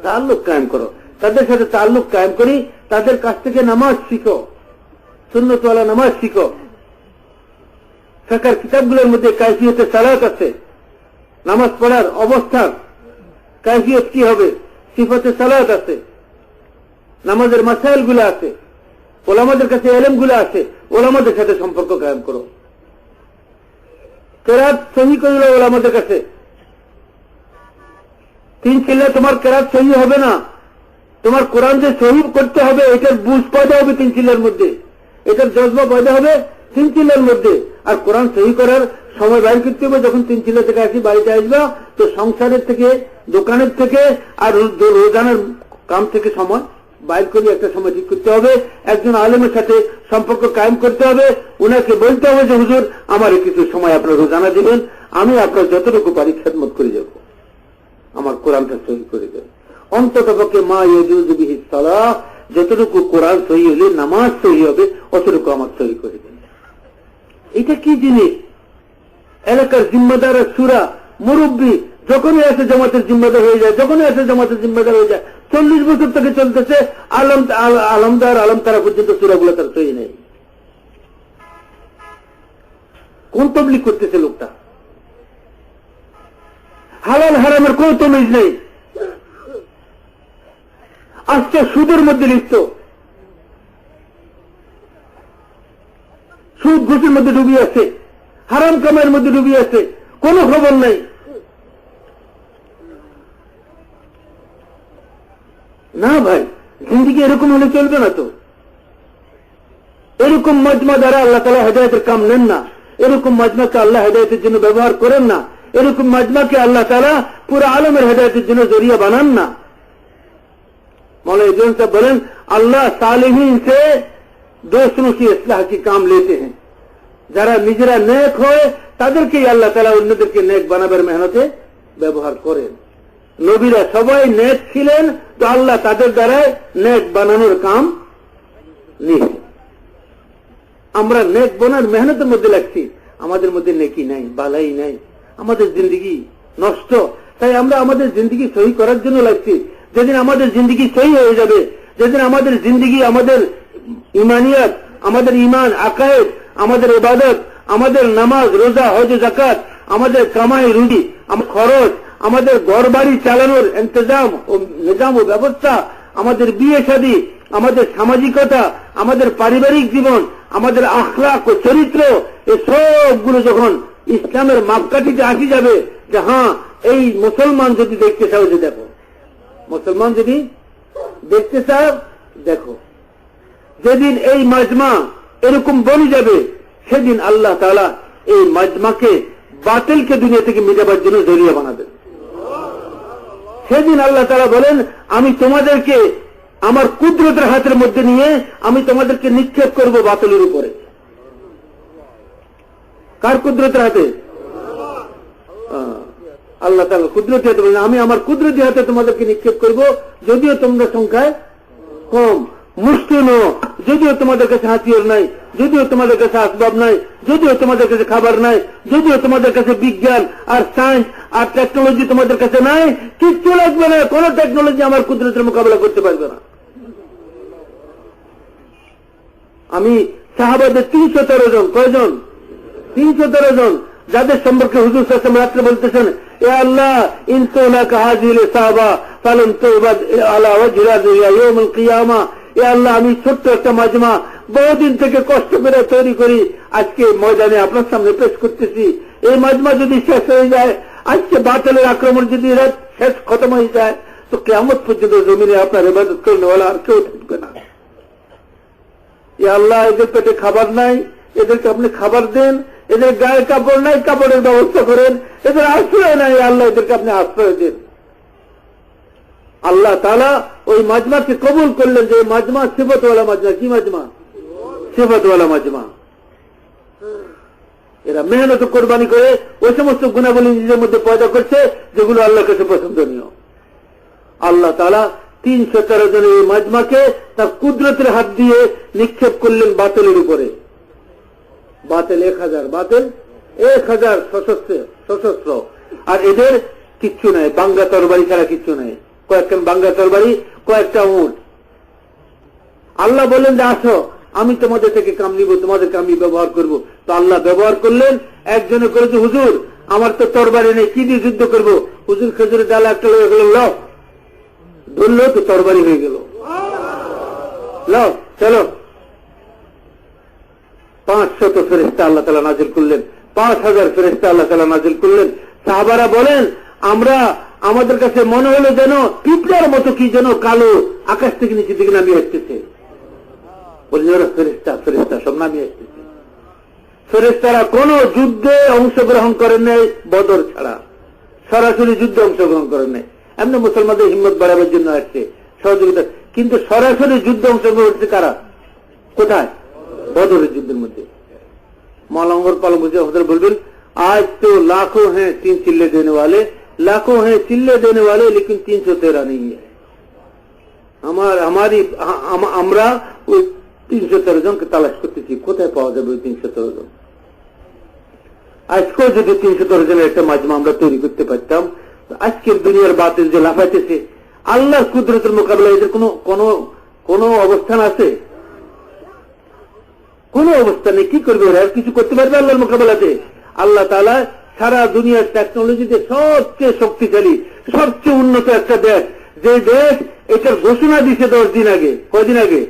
তাল্লুক কায়েম করো। তাদের সাথে তাল্লুক কায়েম করি, তাদের কাছ থেকে নামাজ শিখো, সুন্নতওয়ালা নামাজ শিখো। ফিকহের কিতাবগুলোর মধ্যে কাইফিয়তে সালাত আছে, নামাজ পড়ার অবস্থার কাইফিয়ত কি হবে, সিফাতে সালাত আছে, নামাজের মাসাইল গুলো আছে, ওলামাদের কাছে এলেম গুলো আছে, ওলামাদের সাথে সম্পর্ক কায়েম করো। কেরাত সহি করল ওলামাদের কাছে। 3 চিল্লা তোমার কেরাত সহি হবে না, তোমার কোরআন যে সহি করতে হবে এটার বুঝ পয়দা হবে 3 চিল্লার মধ্যে, এটার জজবা পয়দা হবে 3 চিল্লার মধ্যে। আর কোরআন সহি করার সময় বাইর করতে হবে, যখন 3 চিল্লা থেকে আসি বাড়িতে আসবা, তো সংসারের থেকে, দোকানের থেকে আর রোজানার কাম থেকে সময় বাইর করে একটা সময় ঠিক করতে হবে। একজন আলেমের সাথে সম্পর্ক কায়েম করতে হবে, উনাকে বলতে হবে যে হুজুর আমার কিছু সময় আপনার রোজানা দিবেন, আমি আপনার যতটুকু পারি খেদমত করে যাব, আমার কোরআনটা সহি করে দেবেন। অন্ততপক্ষে মা ইয়াজুজু বিহি সালাহ, যতটুকু কোরআন সহি হলে নামাজ সহি হবে অতটুকু আমার সহি করে দেন। এটা কি জিনিস? এলাকার জিম্মাদার সূরা মুরব্বী যখনই আসে জামাতের জিম্মাদার হয়ে যায়, যখনই আসে জামাতের জিম্মাদার হয়ে যায়। 40 বছর থেকে চলতেছে, আলমদার আলম তারা পর্যন্ত সূরাগুলো তার সহি নেই। কোন তবলিগ করতেছে লোকটা? হালাল হারামের কোন তমিজ নেই। আজকে সুদের মধ্যে লিপ্ত, সুদ ঘুষের মধ্যে ডুবিয়ে আছে, হারাম কামাইয়ের মধ্যে ডুবিয়ে আছে, কোনো খবর নেই। না ভাই, জিন্দিগি এরকম হলে চলবে না তো। এরকম মজমা দ্বারা আল্লাহ তাআলা হেদায়েতের কাম নেন না, এরকম মজমাকে আল্লাহ হেদায়েতের জন্য ব্যবহার করেন না, এরকম মজমাকে আল্লাহ তাআলা পুরো আলমের হেদায়েতের জন্য জরিয়া বানান না। मौलाना इब्राहिम साहब बोलें, अल्लाह सालिहीन से दूसरों की इस्लाह की काम लेते हैं। যারা নিজেরা নেক হয় তাদেরকেই আল্লাহ তাআলা অন্যদেরকে নেক বানাবার মেহনতে ব্যবহার করেন। নবীরা সবাই নেক ছিলেন, তো আল্লাহ তাদের দ্বারা নেক বানানোর কাম নিয়েছেন। আমরা নেক বানার মেহনতের মধ্যে লাগছি, আমাদের মধ্যে নেকি নাই, বালাই নাই, আমাদের জিন্দেগি নষ্ট। তাই আমরা আমাদের জিন্দেগি সহি করার জন্য লাগছি। যেদিন আমাদের জিন্দেগি সহি হয়ে যাবে, যেদিন আমাদের জিন্দেগি, আমাদের ইমানিয়াত, আমাদের ইমান, আকায়েদ, আমাদের ইবাদত, আমাদের নামাজ, রোজা, হজ, যাকাত, আমাদের কামাই রুজি, আমার খরচ, আমাদের ঘর বাড়ি চালানোর ইন্তজাম ও নিজাম ও ব্যবস্থা, আমাদের বিয়ে শাদী, আমাদের সামাজিকতা, আমাদের পারিবারিক জীবন, আমাদের আখলাক ও চরিত্র, এই সবগুলো যখন ইসলামের মাপকাঠিতে আসি যাবে, যে হ্যাঁ এই মুসলমান যদি দেখতে চাও, যে দেখো মুসলমান যদি দেখতে চাও দেখো। যেদিন এই মাজমা এরকম বনে যাবে, সেদিন আল্লাহ তাআলা এই মাজমাকে বাতিলকে দুনিয়া থেকে মেটাবার জন্য জরিয়া বানাবেন। সেদিন আল্লাহ তাআলা বলেন, আমি তোমাদেরকে আমার কুদরতের হাতের মধ্যে নিয়ে আমি তোমাদেরকে নিক্ষেপ করব বাতিলের উপরে। কার কুদরতের হাতে? আল্লাহ তাআলা কুদরতি হাতে বলেন, আমি আমার কুদরতি হাতে তোমাদেরকে নিক্ষেপ করব, যদিও তোমরা সংখ্যায় কম, মুশকিল, যদিও তোমাদের কাছে হাতিয়ার নাই, যদিও তোমাদের কাছে আসবাব নাই, যদিও তোমাদের কাছে খাবার নাই, যদিও তোমাদের কাছে বিজ্ঞান আর সায়েন্স আর টেকনোলজি তোমাদের কাছে নাই, কিচ্ছু লাগবে না, কোন টেকনোলজি আমার কুদরতের মোকাবেলা করতে পারবে না। আমি সাহাবাদের 313 জন, কয়জন? 313 জন, যাদের সম্পর্কে হুজুর সাল্লাল্লাহু আলাইহি ওয়াসাল্লাম রাত্রে বলতেছেন, এ আল্লাহ ইনতুলাকা হাযিল সাহাবা ফালাম তুবাদ আলা ওয়াজহিল ইয়াউমুল কিয়ামা। এ আল্লাহ, আমি ছোট্ট একটা মাজমা বহুদিন থেকে কষ্ট করে তৈরি করি, আজকে ময়দানে আপনার সামনে পেশ করতেছি। এই মাজমা যদি শেষ হয়ে যায়, আজকে বাতিলের আক্রমণ যদি শেষ খতম হয়ে যায়, তো কিয়ামত পর্যন্ত জমিনে আপনার ইবাদত করলে ওলা আর কেউ থাকবে না। এ আল্লাহ, এদের পেটে খাবার নাই, এদেরকে আপনি খাবার দেন, এদের গায়ে কাপড় নাই, কাপড়ের ব্যবস্থা করেন, এদের আশ্রয় নাই, আল্লাহ এদেরকে আপনি আশ্রয় দেন। আল্লাহ তাআলা ওই মাজমাকে কবুল করলেন, যে মাজমা সিফাতওয়ালা মাজমা। কি মাজমা? সিফাতওয়ালা মাজমা। এরা মেহনত কোরবানি করে ওই সমস্ত গুণাবলী নিজের মধ্যে পয়দা করছে যেগুলো আল্লাহর কাছে পছন্দনীয়। আল্লাহ তাআলা 313 জনের এই মাজমাকে তার কুদরতের হাত দিয়ে নিক্ষেপ করলেন বাতিলের উপরে। বাতিল 1000, বাতিল 1000 সশস্ত্র, আর এদের কিচ্ছু নাই, বাঙ্গা তরবারি ছাড়া কিচ্ছু নাই, কয়েকটা বাঙ্গা তরবারি, কয়েকটা উট। আল্লাহ বললেন যে আসো, আমি তোমাদের থেকে কাম নিব, তোমাদেরকে আমি ব্যবহার করব। তো আল্লাহ ব্যবহার করলেন। একজনে করেছে, হুজুর আমার তো তরবারি নেই, কি দিয়ে যুদ্ধ করব? হুজুর খেজুরের ডালা একটা লয়ে গেল, ল ধরলো তো তরবারি হয়ে গেল, ল চলো। 500 ফেরেশতা আল্লাহ তাআলা নাজিল করলেন, 5000 ফেরেশতা আল্লাহ তাআলা নাজিল করলেন। সাহাবারা বলেন, আমরা আমাদের কাছে মনে হলো যেন পিঁপড়ার মতো কি যেন কালো আকাশ থেকে নিচে দিকে নামিয়ে আসতেছে। বললেন, ওরা ফেরেশতা, ফেরেশতা সব নামিয়ে আসতেছে। ফেরেশতারা কোন যুদ্ধে অংশগ্রহণ করেন নাই, বদর ছাড়া সরাসরি যুদ্ধে অংশগ্রহণ করেন নাই। এমনি মুসলমানদের হিম্মত বাড়াবার জন্য আসছে, সহযোগিতা। কিন্তু সরাসরি যুদ্ধে অংশগ্রহণ করছে কারা? কোথায়? বদরের যুদ্ধের মধ্যে। मौलाना पालम बोलबेन, आज तो लाखों हैं 3 चिल्ले देने वाले, लाखों हैं चिल्ले देने वाले, लेकिन 313 नहीं है। আমরা ওই 313 জনকে তালাশ করতেছি, কোথায় পাওয়া যাবে ওই 313 জন। আজকেও যদি 313 জনের একটা মাজমা আমরা তৈরি করতে পারতাম, আজকের দুনিয়ার বাতিল যে লাফাইতেছে, আল্লাহর কুদরতের মোকাবেলা এদের কোন অবস্থান আছে? কোন অবস্থা নেই। কি করবে ওরা? কিছু করতে পারবে আল্লাহর মোকাবেলাতে? আল্লাহ তাআলা সারা দুনিয়ার টেকনোলজিতে সবচেয়ে শক্তিশালী, সবচেয়ে উন্নত একটা দেশ, যে দেশ এটার ঘোষণা দিছে 10 দিন আগে। কয়দিন আগে?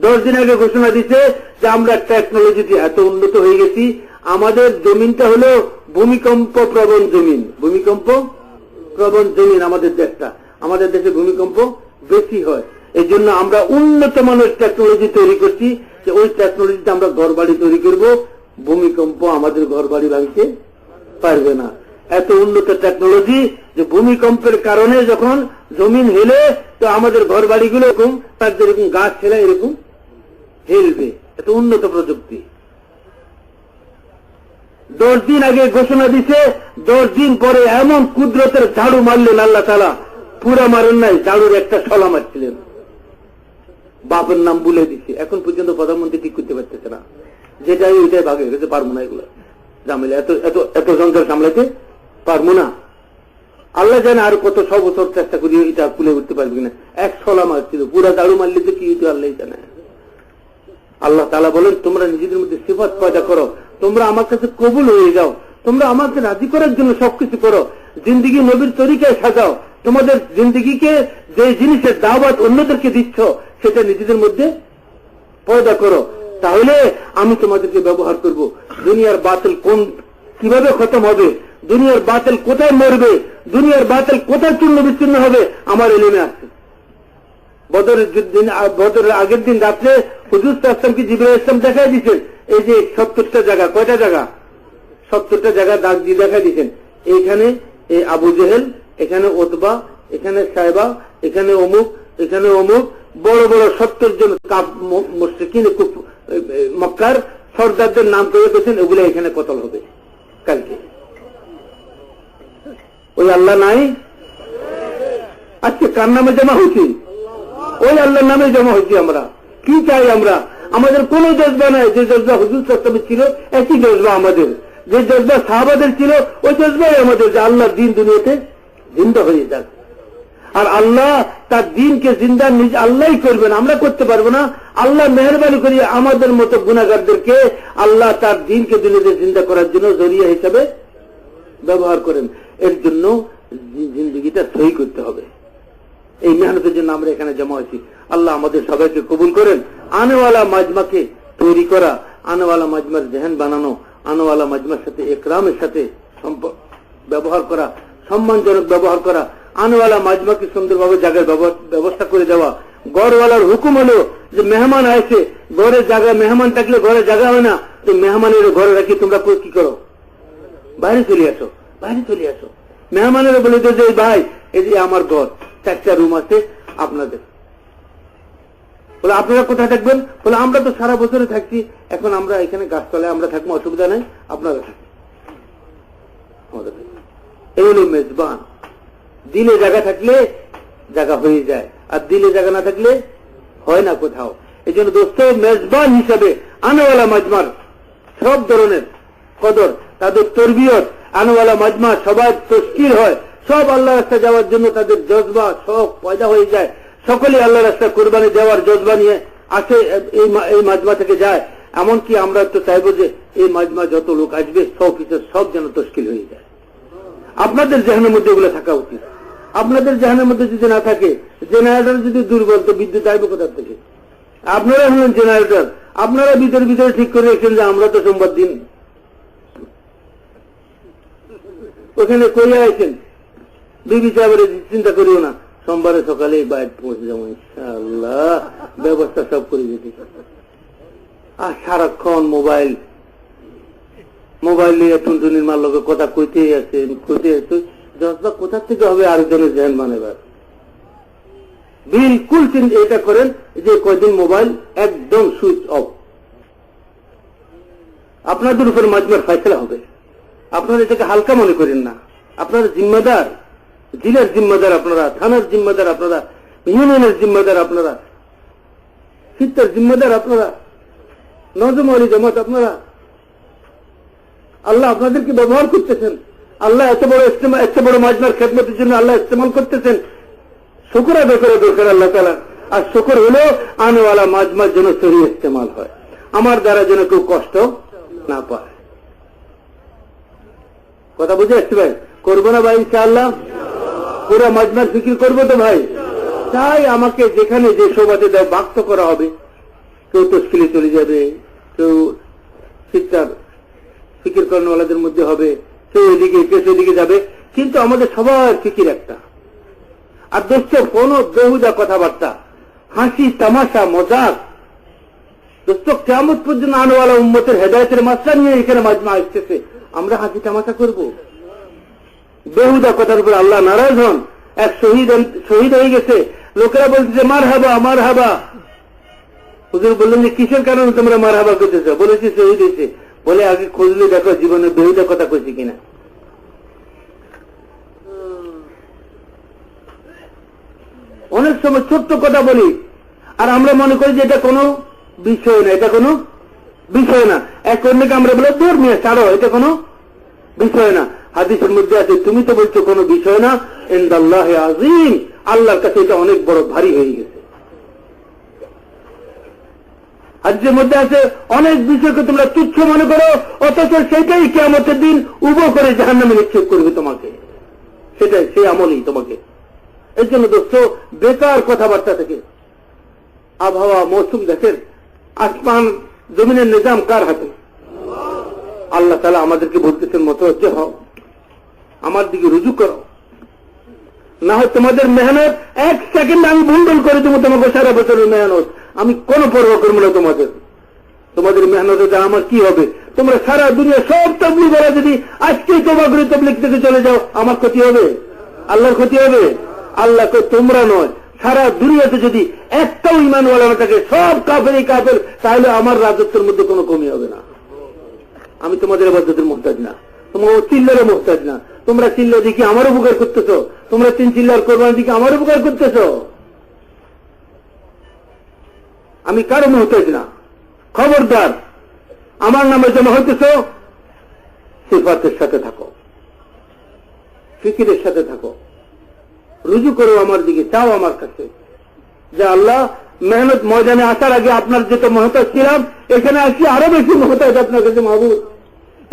10 দিন আগে ঘোষণা দিছে যে আমরা টেকনোলজিতে এত উন্নত হয়ে গেছি, আমাদের জমিনটা হলো ভূমিকম্প প্রবণ জমিন। ভূমিকম্প প্রবণ জমিন আমাদের দেশটা। আমাদের দেশে ভূমিকম্প বেশি হয়, এই জন্য আমরা উন্নত মানের টেকনোলজি তৈরি করছি, যে ওই টেকনোলজিতে আমরা ঘর বাড়ি তৈরি করব, ভূমিকম্প আমাদের ঘর বাড়ি ভাঙতে পারবে না। এত উন্নত টেকনোলজি যে ভূমিকম্পের কারণে যখন জমিন হেলে, তো আমাদের ঘর বাড়িগুলো এরকম, তার যেরকম গাছ হেলে এরকম হেলবে। এত উন্নত প্রযুক্তি। 10 দিন আগে ঘোষণা দিছে, 10 দিন পরে এমন কুদরতের ঝাড়ু মারলেন আল্লাহ তাআলা। পুরা মারেন নাই, ঝাড়ুর একটা ছলা মারছিলেন। বাপের নাম বলে দিচ্ছে। এখন পর্যন্ত প্রধানমন্ত্রী ঠিক করতে পারতেছে না, যেটাই ওইটাই ভাগে গেছে। পারবো না এগুলো ঝামেলা, এত সংসার সামলাতে পারবো না। আল্লাহ জানে আর কত 100 বছর চেষ্টা করি এটা খুলে উঠতে পারবে কিনা। এক ছলা মারছিল, পুরা ঝাড়ু মারলে তো কি হইতো আল্লাহ জানে। আল্লাহ তাআলা বলেন, তোমরা নিজেদের মধ্যে সিফাত পয়দা করো, তোমরা আমার কাছে কবুল হয়ে যাও, তোমরা আমাকে রাজি করার জন্য সবকিছু করো, জিন্দিগি নবীর তরিকায় সাজাও, তোমাদের জিন্দিগিকে যে জিনিসের দাওয়াত অন্যদেরকে দিচ্ছ সেটা নিজেদের মধ্যে পয়দা করো, তাহলে আমি তোমাদেরকে ব্যবহার করব। দুনিয়ার বাতিল কিভাবে খতম হবে, দুনিয়ার বাতিল কোথায় মরবে, দুনিয়ার বাতিল কোথায় চূর্ণ বিচ্ছিন্ন হবে, আমার এলিমে আছে। বদরের আগের দিন রাত্রে হুজুর সাল্লাল্লাহু আলাইহি ওয়াসাল্লামকে জিবরাইল ইসলাম দেখাই দিয়েছেন, এই যে 70টা জায়গা, কয়টা জায়গা? 70টা জায়গা দাগ দিয়ে দেখাই দিয়েছেন। এইখানে এই আবু জেহেল, এখানে ওতবা, এখানে সাইবা, এখানে অমুক, এখানে অমুক, বড় বড় 70 জন মুশরিকিন মক্কার সর্দারদের নাম করে দিয়েছেন, এগুলো এখানে কতল হবে কালকে। ওই আল্লাহ নাই? আজকে কার নামে জমা হয়েছি? ওই আল্লাহর নামে জমা হয়েছি। আমরা কি চাই? আমাদের কোন জজবা নাই। যে জজবা হুজুর সাল্লাল্লাহু ছিল একই জজবা আমাদের, যে জজবা সাহাবাদের ছিল ওই জজবাই আমাদের, যে আল্লাহর দিন দুনিয়াতে জিন্দা হয়ে যাক। আর আল্লাহ তার দিনকে জিন্দা নিজ আল্লাহই করবেন, আমরা করতে পারবো না। আল্লাহ মেহরবানি করি আমাদের মতো গুনাহগারদেরকে আল্লাহ তার দিনকে দুনিয়াতে জিন্দা করার জন্য জরিয়া হিসাবে ব্যবহার করেন। এর জন্য জিন্দগিটা সহি করতে হবে। এই মেহনতের জন্য আমরা এখানে জমা হয়েছি। আল্লাহ আমাদের সবাইকে কবুল করেন। আনেওয়ালা মাজমাকে তৈরি করা, আনেওয়ালা মাজমার জেহেন বানানো, আনেওয়ালা মাজমার সাথে একরামের সাথে ব্যবহার করা, সম্মানজনক ব্যবহার করা, আনেওয়ালা মাজমাকে সুন্দরভাবে জায়গায় ব্যবস্থা করে দেওয়া। গড়ওয়ালার হুকুম হলো যে মেহমান আসে, ঘরে জায়গা, মেহমান থাকলে ঘরে জায়গা হয় না, তো মেহমানের ঘরে রাখি তোমরা কি করো? বাইরে চলে আসো, বাইরে চলে আসো। মেহমানের বলে যে ভাই এই যে আমার ঘর, 4টা রুম আছে আপনাদের, বলে আপনারা কোথায় থাকবেন? বলে আমরা তো সারা বছরে থাকছি, এখন আমরা এখানে গাছতলায় আমরা থাকবো, অসুবিধা নেই, আপনারা থাকবেন। এই হলো মেজবান। দিলে জায়গা থাকলে জায়গা হয়ে যায়, আর দিলে জায়গা না থাকলে হয় না কোথাও। এই জন্য দোস্ত, মেজবান হিসাবে আনেওয়ালা মাজমার সব ধরনের কদর, তাদের তরবিয়ত, আনেওয়ালা মাজমা সবাই তশকিল হয়, সব আল্লাহ রাস্তায় যাওয়ার জন্য তাদের জজবা সব পয়দা হয়ে যায়। সকলে আল্লাহ রাস্তায় কোরবানি দেওয়ার জজবা নিয়ে আসে, এই মাজমা থেকে যায়। এমনকি আমরা তো চাইবো যে এই মাজমা যত লোক আসবে সব যেন তশকিল হয়ে যায়। আপনাদের জেহানের মধ্যে এগুলো থাকা উচিত। আপনাদের জেহানের মধ্যে যদি না থাকে, জেনারেটর যদি দুর্বল, তো বিদ্যুৎ আসবে কোথার থেকে? আপনারা হলেন জেনারেটর, আপনারা ভিতরে ঠিক করে রেখেছেন যে আমরা তো সোমবার দিন ওখানে করে আছেন, বিবি সাহেবের চিন্তা করিও না, সোমবারে সকালে বাইরে পৌঁছে যাবো ইনশাআল্লাহ, ব্যবস্থা সব করে যেতে। আর সারাক্ষণ মোবাইল নিয়ে টুনটুনির মার লোকের কথা কইতে আছে, জজবা কোথার থেকে হবে আরেকজনের জেহেন বানাবার? বিলকুল এটা করেন যে কয়দিন মোবাইল একদম সুইচ অফ। আপনাদের উপর মাজমার ফয়সালা হবে। আপনারা এটাকে হালকা মনে করেন না, আপনারা জিম্মাদার, জেলার জিম্মাদার আপনারা, থানার জিম্মাদার আপনারা। ইউনিয়নের জিম্মাদার আপনারা, সিত্তার জিম্মাদার আপনারা, নজম আলী জামাত আপনারা। আল্লাহ আপনাদেরকে ব্যবহার করতেছেন। আল্লাহ এত বড় মাজমার খেদমতের জন্য আল্লাহ ইস্তেমাল করতেছেন। শুকর আদায় করা দরকার আল্লাহ তাআলা। আর শুকর হলো আনেওয়ালা মাজমার যেন সহি ইস্তেমাল হয়, আমার দ্বারা যেন কেউ কষ্ট না পায়। কথা বুঝে আসছে ভাই? করবো না ভাই ইনশাআল্লাহ? পুরো মাজমার ফিকির করবো তো ভাই? তাই আমাকে যেখানে যে সৌভাতে দেয় বাক্ত করা হবে। কেউ তশকিলে চলে যাবে, কেউ শিক্ষার ফিকির করানোওয়ালাদের মধ্যে হবে, কেউ এদিকে কেউ সেদিকে যাবে, কিন্তু আমাদের সবার ফিকির একটা। আর দোস্ত কোন বেহুদা কথাবার্তা, হাসি তামাশা মজাক, দোস্ত কিয়ামত পর্যন্ত আনোয়ালা উম্মতের হেদায়েতের মাসলা নিয়ে এখানে মাজমা আসতেছে, আমরা হাসি তামাশা করব? বেহুদা কথার উপর আল্লাহ নারাজ হন। এক শহীদ হয়ে গেছে, লোকেরা বলতেছে মার হাবা মার হাবা। হুজুর বললেন যে কিসের কারণে তোমরা মার হাবা করতেছ? বলেছি শহীদ হয়েছে। বলে আগে খুঁজলে দেখো জীবনে বেহুদা কথা কইছি কিনা। অনেক সময় ছোট্ট কথা বলি আর আমরা মনে করি যে এটা কোনো বিষয় না, এটা কোনো বিষয় না। এক অন্যকে আমরা বলে দূর নিয়ে ছাড়ো, এটা কোনো বিষয় না। হাদিসের মধ্যে আছে তুমি তো বলছো কোনো বিষয় না, ইনদাল্লাহি আযীম, আল্লাহর কাছে এটা অনেক বড় ভারী হয়ে গেছে। হাদিসের মধ্যে আছে অনেক বিষয়কে তোমরা তুচ্ছ মনে করো, অথচ সেটাই কিয়ামতের দিন উবো করে জাহান্নামে নিক্ষেপ করবে তোমাকে। সেটাই সেই আমলই তোমাকে। এর জন্য দোস্ত বেকার কথাবার্তা থেকে আবহাওয়া মৌসুম দেখেন, আসমান জমিনের নিজাম কার হাতে? আল্লাহ তাআলা আমাদেরকে বলতেছেন মতওয়াজ্জহ হও, আমার দিকে রুজু করো, না হয় তোমাদের মেহনত এক সেকেন্ড আমি ভুল করে দেবো। তোমাকে সারা বছরের মেহনত আমি কোন পরোয়া করবো না তোমাদের মেহনতে আমার কি হবে? তোমরা সারা দুনিয়া সব তাবলীগ করা যদি আজকেই তওবা করে তাবলীগ থেকে চলে যাও, আমার ক্ষতি হবে? আল্লাহর ক্ষতি হবে? আল্লাহকে তোমরা নয়, সারা দুনিয়াতে যদি একটাও ঈমানওয়ালা না থাকে, সব কাফেরই কাফের, তাহলে আমার রাজত্বের মধ্যে কোনো কমি হবে না। আমি তোমাদের ইবাদতের মুহতাজ না, তোমার চিল্লারে মুহতাজ না। তোমরা চিল্লা দিকে আমার উপকার করতেছ, তোমরা 3 চিল্লার কোরবানি দিকে আমার উপকার করতেছ। আমি কারো মুহতাজ না। খবরদার, আমার নামে জমা হইতেছ, সিফাতের সাথে থাকো, ফিকিরের সাথে থাকো, রুজু করো আমার দিকে, চাও আমার কাছে যে আল্লাহ মেহনত ময়দানে আসার আগে আপনার যেটা মহতাজ ছিলাম, এখানে আসি আরো বেশি মহতাজ আপনার কাছে মাহবুব।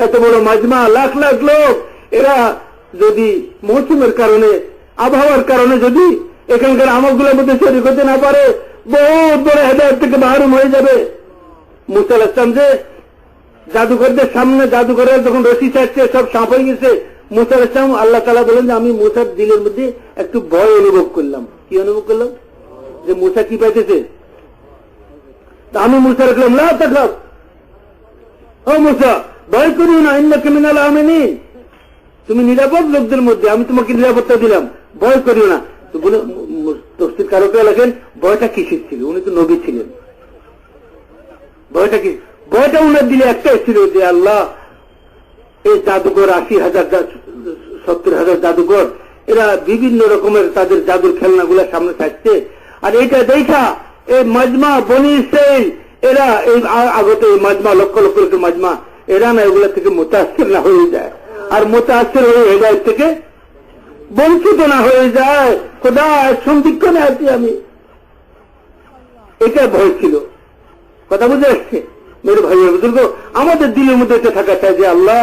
এত বড় মাজমা, লাখ লাখ লোক, এরা যদি মৌসুমের কারণে আবহাওয়ার কারণে যদি এখানকার আমলগুলোর মধ্যে শরীক হতে না পারে, বহুত বড় হেদায়েত থেকে মাহরুম হয়ে যাবে। মুসা আলাইহিস সালাম যে জাদুঘরদের সামনে, জাদুঘরের যখন রশি ছাড়ছে সব সাপ হয়ে গেছে, মুসা আলাইহিস সালাম আল্লাহ তাআলা বলেন যে আমি মুসার দিলের মধ্যে একটু ভয় অনুভব করলাম। কি অনুভব করলাম? যে মুসা কি পাইতেছে। আমি মুসা রাখলাম লা তাখাফ, ও মুসা ভয় করিও না, ইন্নাকা মিনাল আমিনিন, তুমি নিরাপদ লোকদের মধ্যে, আমি তোমাকে নিরাপত্তা দিলাম, ভয় করিও না। তো বলে তফসির কারকেরা লেখেন ভয়টা কিসের ছিল? উনি তো নবী ছিলেন। ভয়টা কি? ভয়টা উনার দিলে একটাই ছিল যে আল্লাহ এই জাদুঘর 80,000 70,000 জাদুঘর, এরা বিভিন্ন রকমের তাদের জাদুর খেলনাগুলা সামনে থাকছে, আর এটা দেখা এই মাজমা বনি ইসরাইল, এরা এই আগত এই মাজমা লক্ষ লক্ষ লক্ষ মাজমা, এরা না এগুলা থেকে মুতাআসসির না হয়ে যায়, আর মুতাআসসির হয়ে হেদায়েত থেকে বঞ্চিত না হয়ে যায়। খোদা সন্দিক্ষণে আছি আমি, এটা ভয় ছিল। কথা বুঝে আসছে মেরে ভাই বুজুর্গ? আমাদের দিলের মধ্যে এটা থাকা চাই যে আল্লাহ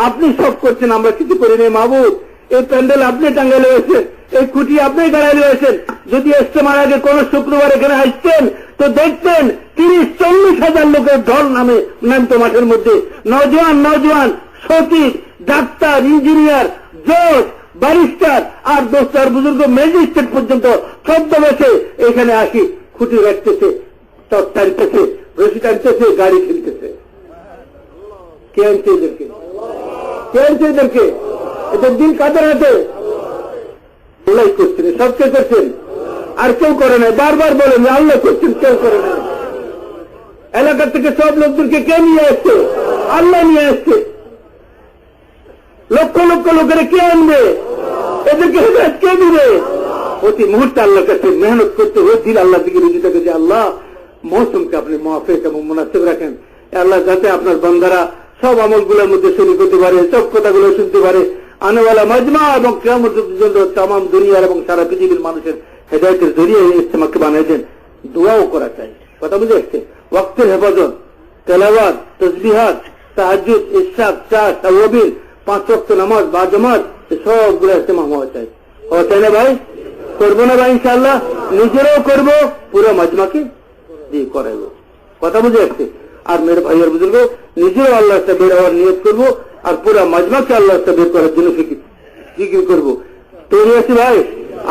আপনি সব করছেন, আমরা কিছু করি নেই মাহবুব। এই প্যান্ডেল আপনি টাঙ্গাইলে হয়েছেন, এই খুঁটি আপনি গাড়াইলে হয়েছেন। যদি ইস্তেমার আগে কোন শুক্রবার এখানে আসতেন তো দেখতেন 30-40 হাজার লোকের ঢল নামতো মাঠের মধ্যে। নজওয়ান সচিব, ডাক্তার, ইঞ্জিনিয়ার, জজ, ব্যারিস্টার আর দোস্তার বুজুর্গ ম্যাজিস্ট্রেট পর্যন্ত ছদ্মবেশে এখানে আসি খুঁটি রাখতেছে, টপ টানতেছে, রশি টানতেছে, গাড়ি খেলতেছে। কে আনছে এদেরকে? কে আনছে এদেরকে? এদের দিন কাদের হাতে? আল্লাহ করছেন, সব কে করছেন? আর কেউ করে নাই। বারবার বলেন আল্লাহ করছেন, কেউ করে নাই। এলাকা থেকে সব লোকদেরকে কে নিয়ে আসছে? আল্লাহ নিয়ে আসছে। লক্ষ লক্ষ লোকেরা কে আনবে? এদেরকে হেদায়েত কে দিবে? প্রতি মুহূর্তে আল্লাহর কাছে মেহনত করতে হবে, দিল আল্লাহর দিকে রুজু থাকে যে আল্লাহ মৌসুমকে আপনি মুআফিক এবং মুনাসিব রাখেন। আল্লাহ যাতে আপনার বান্দারা সব আমলগুলোর মধ্যে শরীক হতে পারে, সব কথাগুলো শুনতে পারে, আনেওয়ালা মাজমা এবং কিয়ামতের জন্য তামাম দুনিয়ার এবং সারা পৃথিবীর মানুষের হেদায়েতের জরিয়ে ইজতেমাকে বানিয়ে দেন। দোয়াও করা চাই, কথা বুঝে আসছে। ওয়াক্তের হেফাজত, তেলাওয়াত, তাসবিহাত, তাহাজ্জুদ, ইশরাক, চাষ, তাওয়াবিল, 5 ওয়াক্ত নামাজ বা জামাত, সবগুলো ইজতেমা হওয়া চাই। হওয়া চাই না ভাই? করবো না ভাই ইনশাআল্লাহ? নিজেরাও করবো, পুরো মাজমাকে দিয়ে করাইবো, কথা বুঝে আসছে। আর মেরে ভাইয়ের বুজুর্গ, নিজেও আল্লাহ রাস্তায় বের হওয়ার নিয়ত করবো, আর পুরো মাজমাকে আল্লাহ রাস্তায় বের করার জন্য জিকির করবো। তৈরি আছি ভাই?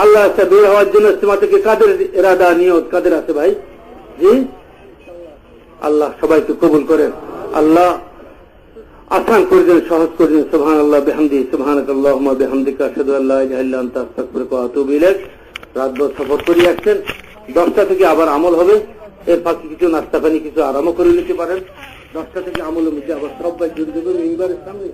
আল্লাহ রাস্তায় বের হওয়ার জন্য ইজতেমা থেকে কাদের ইরাদা নিয়ত কাদের আছে ভাই? জি, আল্লাহ সবাইকে কবুল করেন, আল্লাহ আসান করে দেন, সহজ করে দেন। সুবহানাল্লাহ বিহামদি, সুবহানাকাল্লাহুম্মা বিহামদিকা, আশহাদু আল্লা ইলাহা ইল্লা আনতা, আস্তাগফিরুকা ওয়া আতুবু ইলাইক। রাতভর সফর করে আসছেন, 10টা থেকে আবার আমল হবে। এর ফাঁকে কিছু নাস্তা পানি কিছু আরামও করে নিতে পারেন। 10টা থেকে আমলের মধ্যে আবার সবাই জড়িত করে মিম্বারের সামনে